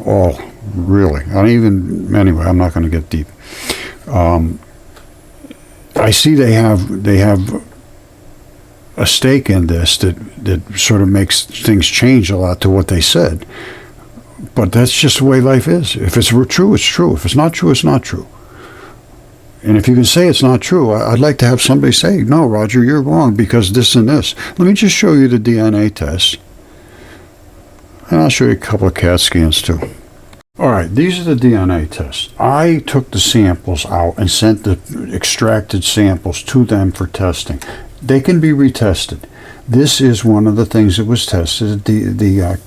really. Anyway, I'm not going to get deep. I see they have a stake in this that sort of makes things change a lot to what they said. But that's just the way life is. If it's true, it's true. If it's not true, it's not true. And if you can say it's not true, I'd like to have somebody say, no, Roger, you're wrong because this and this. Let me just show you the DNA test. And I'll show you a couple of CAT scans too. All right, these are the DNA tests. I took the samples out and sent the extracted samples to them for testing. They can be retested. This is one of the things that was tested, the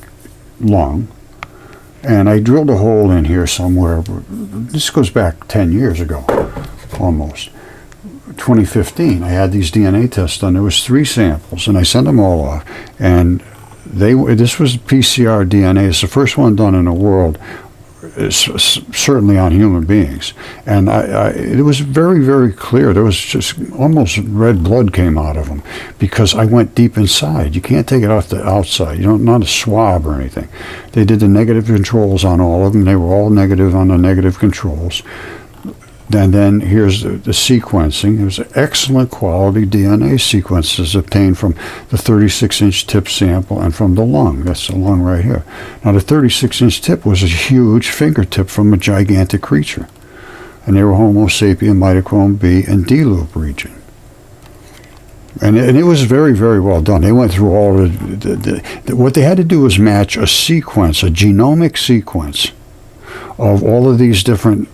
lung. And I drilled a hole in here somewhere. This goes back 10 years ago, almost. 2015, I had these DNA tests done. There was 3 samples, and I sent them all off. And this was PCR DNA. It's the first one done in the world, certainly on human beings. And it was very, very clear. There was just almost red blood came out of them because I went deep inside. You can't take it off the outside. You don't, not a swab or anything. They did the negative controls on all of them. They were all negative on the negative controls. And then here's the sequencing. It was excellent quality DNA sequences obtained from the 36-inch tip sample and from the lung. That's the lung right here. Now the 36-inch tip was a huge fingertip from a gigantic creature. And they were Homo sapien, mitochrome B, and D loop region. And it was very, very well done. They went through all what they had to do was match a sequence, a genomic sequence of all of these different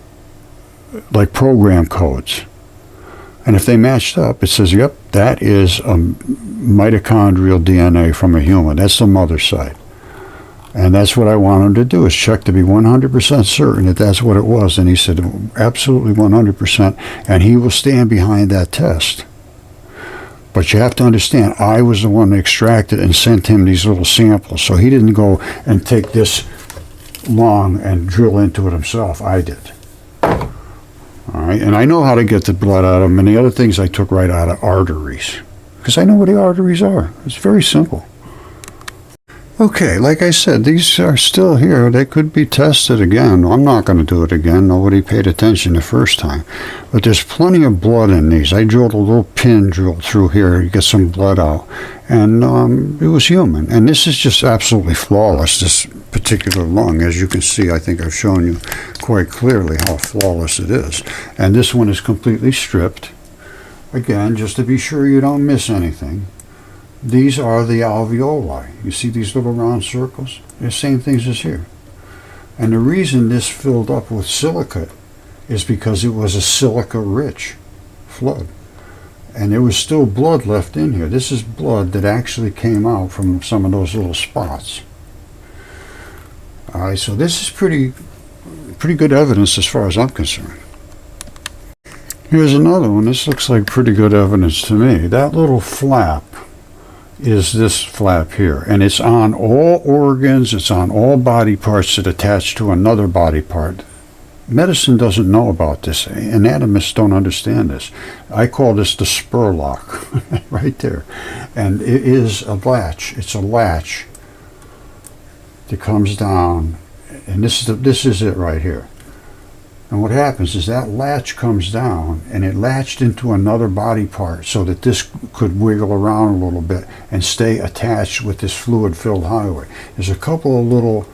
like program codes, and if they matched up, it says, yep, that is mitochondrial DNA from a human. That's the mother side. And that's what I want him to do, is check to be 100% certain that that's what it was. And he said, absolutely 100%. And he will stand behind that test. But you have to understand, I was the one that extracted and sent him these little samples. So he didn't go and take this lung and drill into it himself. I did. All right. And I know how to get the blood out of them. And the other things I took right out of arteries, because I know what the arteries are. It's very simple. Okay, like I said, these are still here. They could be tested again. I'm not going to do it again. Nobody paid attention the first time. But there's plenty of blood in these. I drilled a little pin drill through here to get some blood out. And it was human. And this is just absolutely flawless, this particular lung. As you can see, I think I've shown you quite clearly how flawless it is. And this one is completely stripped. Again, just to be sure you don't miss anything. These are the alveoli. You see these little round circles? They're the same things as here. And the reason this filled up with silicate is because it was a silica-rich flood. And there was still blood left in here. This is blood that actually came out from some of those little spots. All right, so this is pretty good evidence as far as I'm concerned. Here's another one. This looks like pretty good evidence to me. That little flap is this flap here, and it's on all organs, it's on all body parts that attach to another body part. Medicine doesn't know about this. Anatomists don't understand this. I call this the spur lock right there. And it is a latch. It's a latch that comes down, and this is it right here. And what happens is that latch comes down and it latched into another body part so that this could wiggle around a little bit and stay attached with this fluid-filled highway. There's a couple of little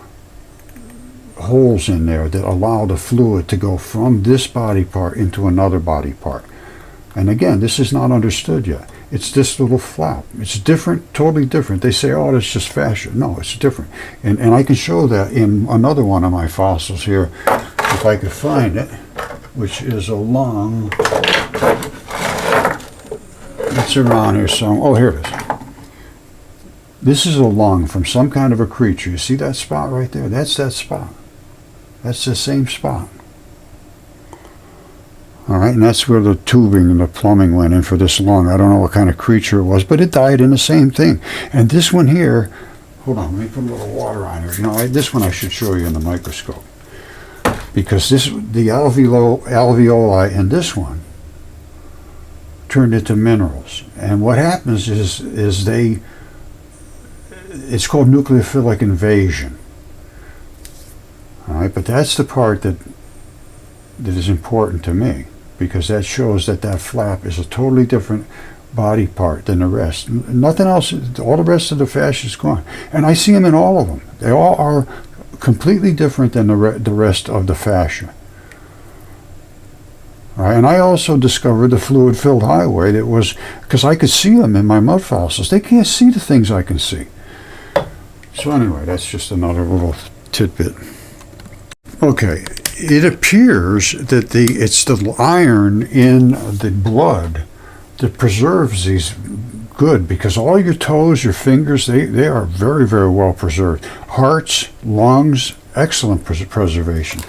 holes in there that allow the fluid to go from this body part into another body part. And again, this is not understood yet. It's this little flap. It's different, totally different. They say, oh, that's just fascia. No, it's different. And I can show that in another one of my fossils here, if I could find it, which is a lung. It's around here somewhere. Oh, here it is. This is a lung from some kind of a creature. You see that spot right there? That's that spot. That's the same spot. All right, and that's where the tubing and the plumbing went in for this lung. I don't know what kind of creature it was, but it died in the same thing. And this one here, hold on, let me put a little water on here. You know, this one I should show you in the microscope. Because the alveoli in this one turned into minerals. And what happens is it's called nucleophilic invasion. All right, but that's the part that is important to me, because that shows that that flap is a totally different body part than the rest. Nothing else, all the rest of the fascia is gone. And I see them in all of them. They all are completely different than the rest of the fascia. All right, and I also discovered the fluid-filled highway that was, because I could see them in my mud fossils. They can't see the things I can see. So anyway, that's just another little tidbit. Okay, it appears that it's the iron in the blood that preserves these good, because all your toes, your fingers, they are very, very well preserved. Hearts, lungs, excellent preservation.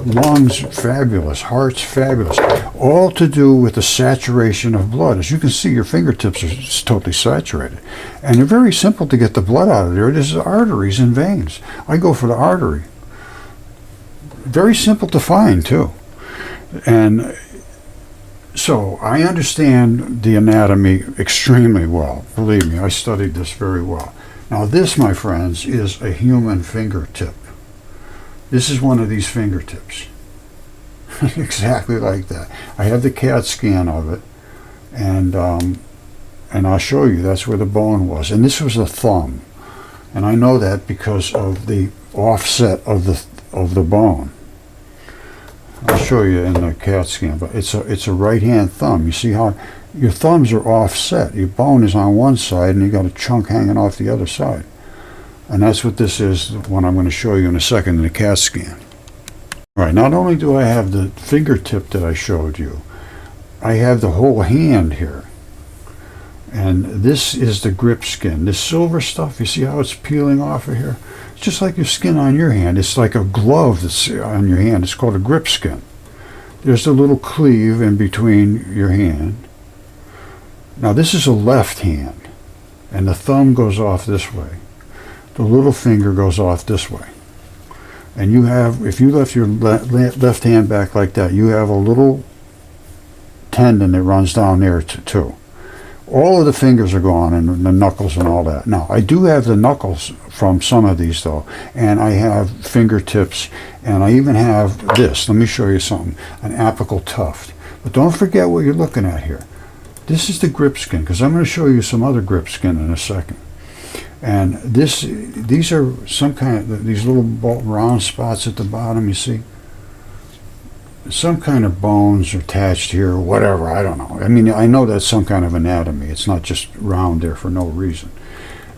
Lungs, fabulous. Hearts, fabulous. All to do with the saturation of blood. As you can see, your fingertips are totally saturated. And they're very simple to get the blood out of there. It is arteries and veins. I go for the artery. Very simple to find, too. And so I understand the anatomy extremely well. Believe me, I studied this very well. Now this, my friends, is a human fingertip. This is one of these fingertips. Exactly like that. I have the CAT scan of it, and I'll show you that's where the bone was. And this was a thumb. And I know that because of the offset of the bone. I'll show you in the CAT scan, but it's a right-hand thumb. You see how your thumbs are offset. Your bone is on one side, and you got a chunk hanging off the other side. And that's what this is, the one I'm going to show you in a second in the CAT scan. All right, not only do I have the fingertip that I showed you, I have the whole hand here. And this is the grip skin. This silver stuff, you see how it's peeling off of here? It's just like your skin on your hand. It's like a glove that's on your hand. It's called a grip skin. There's a little cleave in between your hand. Now this is a left hand, and the thumb goes off this way. The little finger goes off this way. And you have, if you left your left hand back like that, you have a little tendon that runs down there too. All of the fingers are gone, and the knuckles and all that. Now, I do have the knuckles from some of these, though, and I have fingertips, and I even have this. Let me show you something, an apical tuft. But don't forget what you're looking at here. This is the grip skin, because I'm going to show you some other grip skin in a second. And these are some kind of, these little round spots at the bottom, you see? Some kind of bones are attached here, or whatever, I don't know. I mean, I know that's some kind of anatomy. It's not just round there for no reason.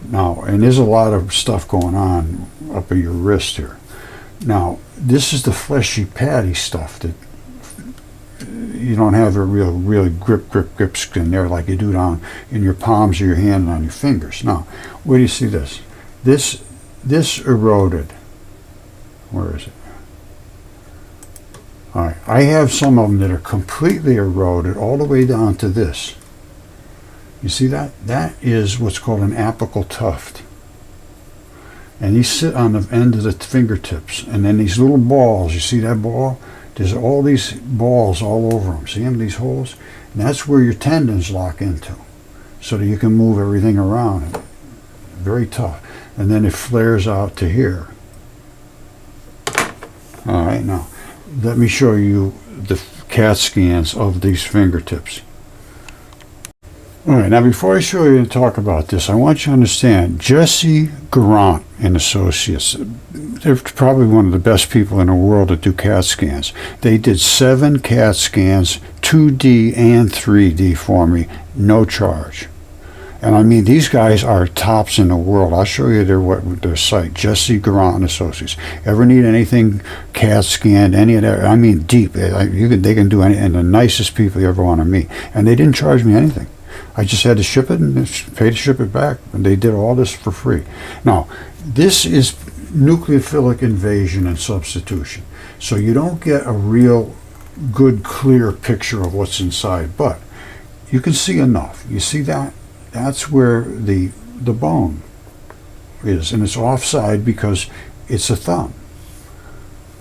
Now, and there's a lot of stuff going on up at your wrist here. Now, this is the fleshy, patty stuff that you don't have a really grip skin there like you do down in your palms of your hand and on your fingers. Now, where do you see this? This eroded. Where is it? All right, I have some of them that are completely eroded all the way down to this. You see that? That is what's called an apical tuft. And these sit on the end of the fingertips. And then these little balls, you see that ball? There's all these balls all over them. See them, these holes? And that's where your tendons lock into, so that you can move everything around. Very tough. And then it flares out to here. All right, now, let me show you the CAT scans of these fingertips. All right, now before I show you and talk about this, I want you to understand Jesse Garant and Associates, they're probably one of the best people in the world that do CAT scans. They did 7 CAT scans, 2D and 3D for me, no charge. And I mean, these guys are tops in the world. I'll show you their site, Jesse Garant and Associates. Ever need anything CAT scanned, any of that? I mean, deep. They can do anything, and the nicest people you ever want to meet. And they didn't charge me anything. I just had to ship it and pay to ship it back. And they did all this for free. Now, this is nucleophilic invasion and substitution. So you don't get a real good, clear picture of what's inside. But you can see enough. You see that? That's where the bone is, and it's offside because it's a thumb.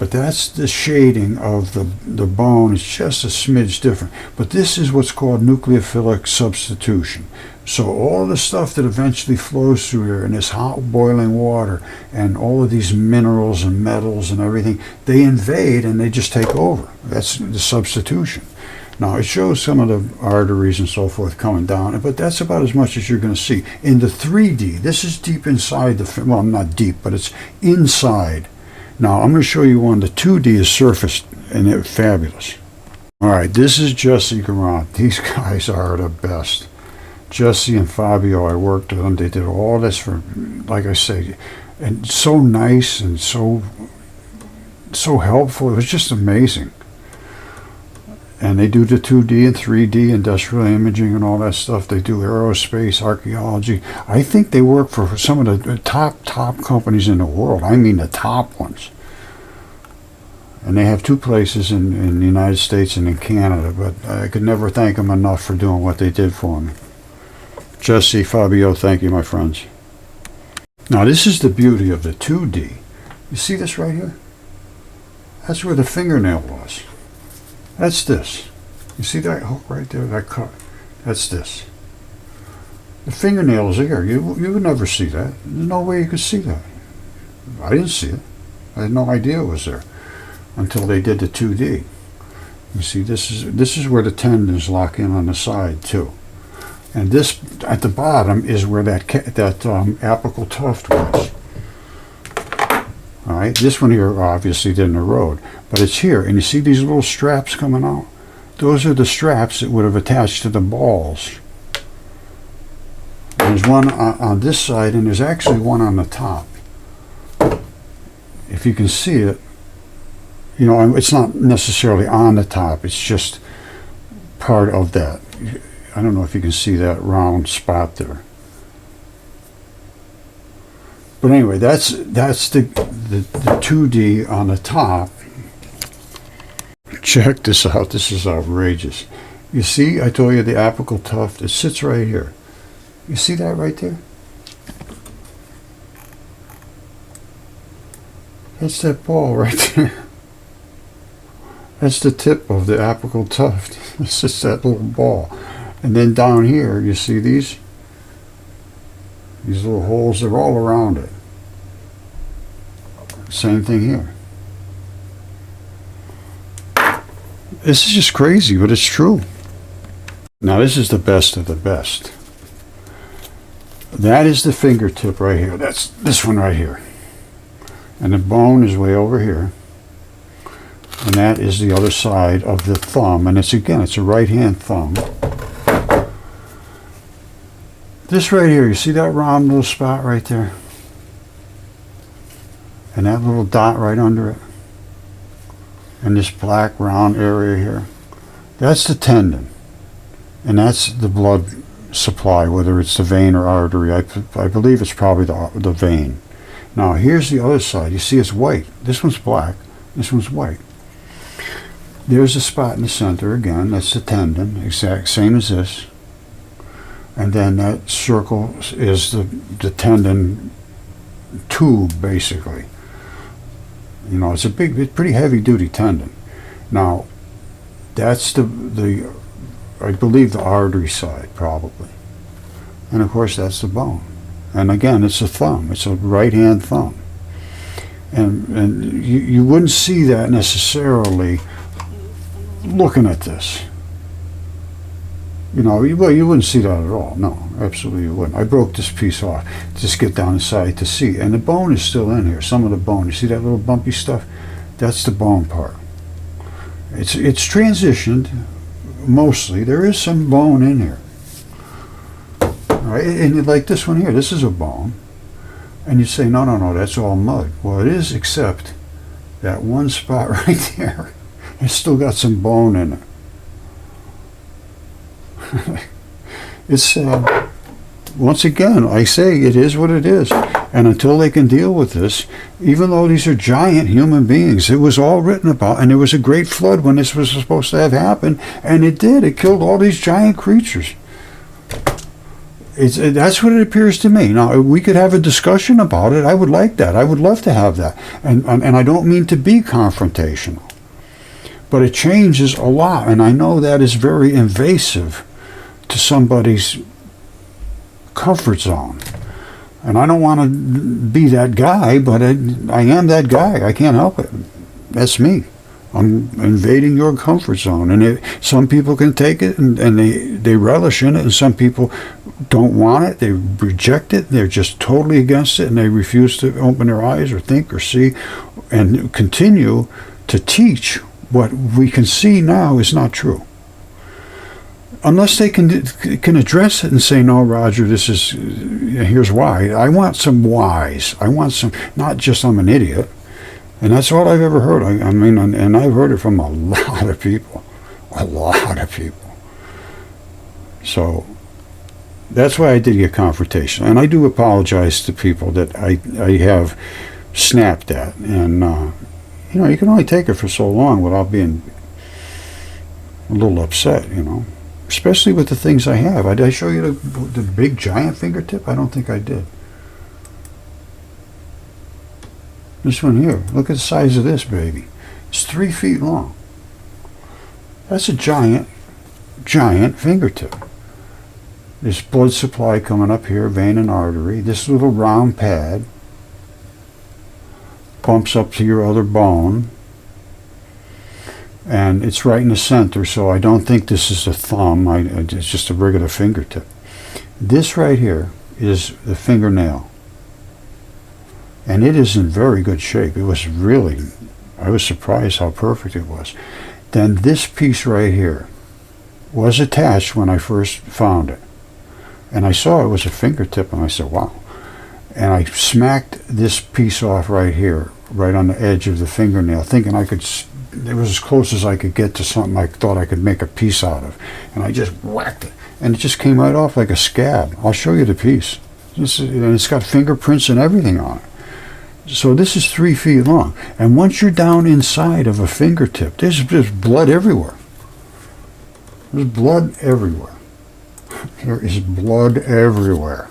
But that's the shading of the bone. It's just a smidge different. But this is what's called nucleophilic substitution. So all the stuff that eventually flows through here in this hot boiling water and all of these minerals and metals and everything, they invade and they just take over. That's the substitution. Now, it shows some of the arteries and so forth coming down, but that's about as much as you're going to see. In the 3D, this is deep inside well, not deep, but it's inside. Now, I'm going to show you one. The 2D is surfaced, and it's fabulous. All right, this is Jesse Garant. These guys are the best. Jesse and Fabio, I worked with them. They did all this for, like I say, and so nice and so helpful. It was just amazing. And they do the 2D and 3D industrial imaging and all that stuff. They do aerospace, archaeology. I think they work for some of the top companies in the world. I mean the top ones. And they have 2 places in the United States and in Canada, but I could never thank them enough for doing what they did for me. Jesse, Fabio, thank you, my friends. Now this is the beauty of the 2D. You see this right here? That's where the fingernail was. That's this. You see that hook right there, that cut? That's this. The fingernail is here. You would never see that. There's no way you could see that. I didn't see it. I had no idea it was there until they did the 2D. You see, this is where the tendons lock in on the side too. And this at the bottom is where that apical tuft was. All right, this one here obviously didn't erode, but it's here. And you see these little straps coming out? Those are the straps that would have attached to the balls. There's one on this side, and there's actually one on the top. If you can see it, you know, it's not necessarily on the top. It's just part of that. I don't know if you can see that round spot there. But anyway, that's the 2D on the top. Check this out. This is outrageous. You see, I told you the apical tuft, it sits right here. You see that right there? That's that ball right there. That's the tip of the apical tuft. It's just that little ball. And then down here, you see these little holes, they're all around it. Same thing here. This is just crazy, but it's true. Now this is the best of the best. That is the fingertip right here. That's this one right here. And the bone is way over here. And that is the other side of the thumb. And it's a right hand thumb. This right here, you see that round little spot right there? And that little dot right under it? And this black round area here? That's the tendon. And that's the blood supply, whether it's the vein or artery. I believe it's probably the vein. Now here's the other side. You see it's white. This one's black. This one's white. There's a spot in the center again. That's the tendon. Exact same as this. And then that circle is the tendon tube, basically. You know, it's pretty heavy duty tendon. Now that's the I believe the artery side, probably. And of course that's the bone. And again, it's a thumb. It's a right hand thumb. And you wouldn't see that necessarily looking at this. You know, you wouldn't see that at all. No, absolutely you wouldn't. I broke this piece off just get down inside to see. And the bone is still in here. Some of the bone. You see that little bumpy stuff? That's the bone part. It's transitioned mostly. There is some bone in here. All right, and like this one here, this is a bone. And you say, no, that's all mud. Well, it is, except that one spot right there. It's still got some bone in it. It's once again, I say it is what it is, and until they can deal with this, even though these are giant human beings, it was all written about, and there was a great flood when this was supposed to have happened, and it did. It killed all these giant creatures. That's what it appears to me. Now we could have a discussion about it. I would like that. I would love to have that, and I don't mean to be confrontational, but it changes a lot, and I know that is very invasive to somebody's comfort zone. And I don't want to be that guy, but I am that guy. I can't help it. That's me. I'm invading your comfort zone. And some people can take it and they relish in it, and some people don't want it. They reject it. They're just totally against it, and they refuse to open their eyes or think or see and continue to teach what we can see now is not true. Unless they can address it and say, no, Roger, here's why. I want some whys. I want some, not just I'm an idiot. And that's all I've ever heard. I mean, and I've heard it from a lot of people. A lot of people. So that's why I did get confrontation. And I do apologize to people that I have snapped at. And, you can only take it for so long without being a little upset, Especially with the things I have. Did I show you the big giant fingertip? I don't think I did. This one here. Look at the size of this baby. It's 3 feet long. That's a giant fingertip. There's blood supply coming up here, vein and artery. This little round pad bumps up to your other bone. And it's right in the center, so I don't think this is a thumb. It's just a regular fingertip. This right here is the fingernail. And it is in very good shape. I was surprised how perfect it was. Then this piece right here was attached when I first found it. And I saw it was a fingertip, and I said, wow. And I smacked this piece off right here, right on the edge of the fingernail, thinking I could it was as close as I could get to something I thought I could make a piece out of. And I just whacked it. And it just came right off like a scab. I'll show you the piece. And it's got fingerprints and everything on it. So this is 3 feet long. And once you're down inside of a fingertip, there's blood everywhere. There's blood everywhere. There is blood everywhere.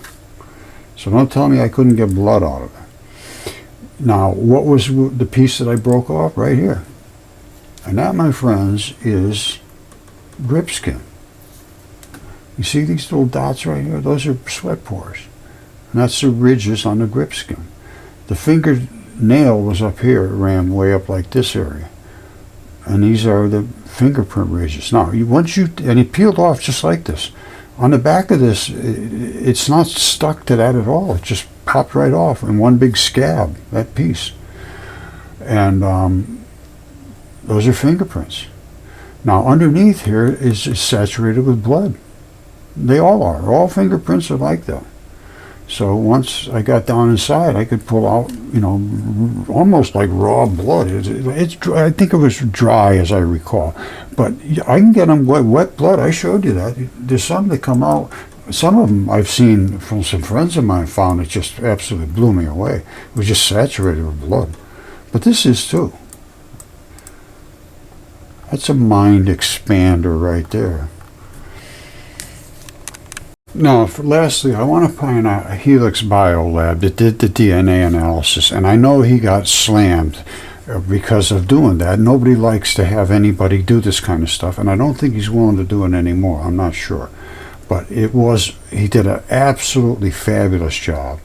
So don't tell me I couldn't get blood out of it. Now, what was the piece that I broke off? Right here. And that, my friends, is grip skin. You see these little dots right here? Those are sweat pores. And that's the ridges on the grip skin. The fingernail was up here. It ran way up like this area. And these are the fingerprint ridges. Now, and it peeled off just like this. On the back of this, it's not stuck to that at all. It just popped right off in one big scab, that piece. And those are fingerprints. Now, underneath here is saturated with blood. They all are. All fingerprints are like that. So once I got down inside, I could pull out, almost like raw blood. I think it was dry, as I recall. But I can get them wet blood. I showed you that. There's some that come out. Some of them I've seen from some friends of mine found it just absolutely blew me away. It was just saturated with blood. But this is too. That's a mind expander right there. Now, lastly, I want to point out Helix Biolab that did the DNA analysis, and I know he got slammed because of doing that. Nobody likes to have anybody do this kind of stuff, and I don't think he's willing to do it anymore. I'm not sure. But he did an absolutely fabulous job,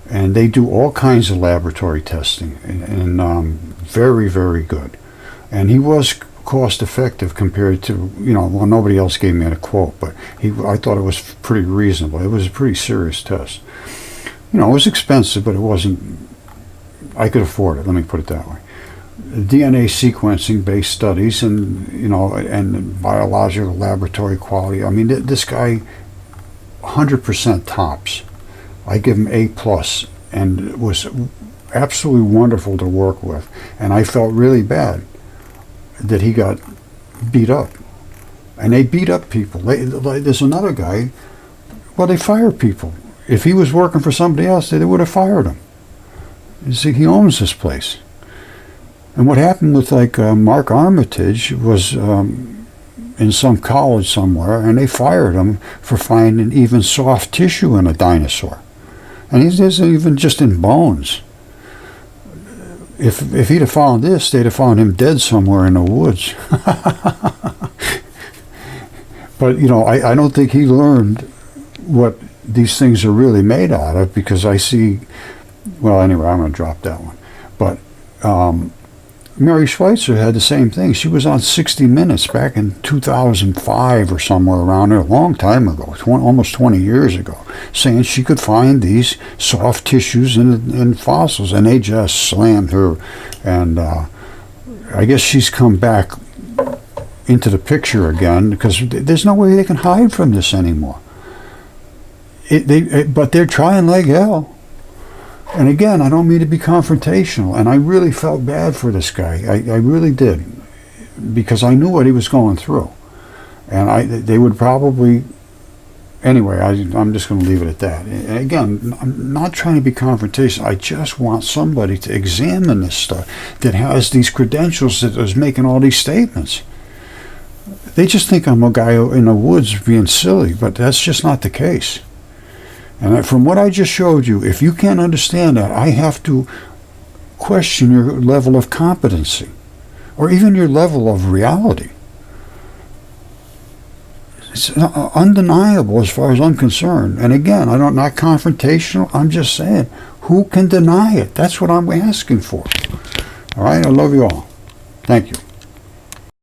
and they do all kinds of laboratory testing, and very, very good. And he was cost effective compared to, well, nobody else gave me a quote, but I thought it was pretty reasonable. It was a pretty serious test. It was expensive, but it wasn't, I could afford it, let me put it that way. DNA sequencing based studies and, and biological laboratory quality. I mean, this guy, 100% tops. I give him A+, and it was absolutely wonderful to work with. And I felt really bad that he got beat up. And they beat up people. There's another guy, well, they fire people. If he was working for somebody else, they would have fired him. You see, he owns this place. And what happened with Mark Armitage was in some college somewhere, and they fired him for finding even soft tissue in a dinosaur. And he isn't even just in bones. If he'd have found this, they'd have found him dead somewhere in the woods. But, I don't think he learned what these things are really made out of, because I see, well, anyway, I'm going to drop that one. But Mary Schweitzer had the same thing. She was on 60 Minutes back in 2005 or somewhere around there, a long time ago, almost 20 years ago, saying she could find these soft tissues in fossils, and they just slammed her. And I guess she's come back into the picture again, because there's no way they can hide from this anymore. But they're trying like hell. And again, I don't mean to be confrontational, and I really felt bad for this guy. I really did, because I knew what he was going through. And they would probably, anyway, I'm just going to leave it at that. And again, I'm not trying to be confrontational. I just want somebody to examine this stuff that has these credentials, that is making all these statements. They just think I'm a guy in the woods being silly, but that's just not the case. And from what I just showed you, if you can't understand that, I have to question your level of competency, or even your level of reality. It's undeniable as far as I'm concerned. And again, I'm not confrontational. I'm just saying, who can deny it? That's what I'm asking for. All right, I love you all. Thank you.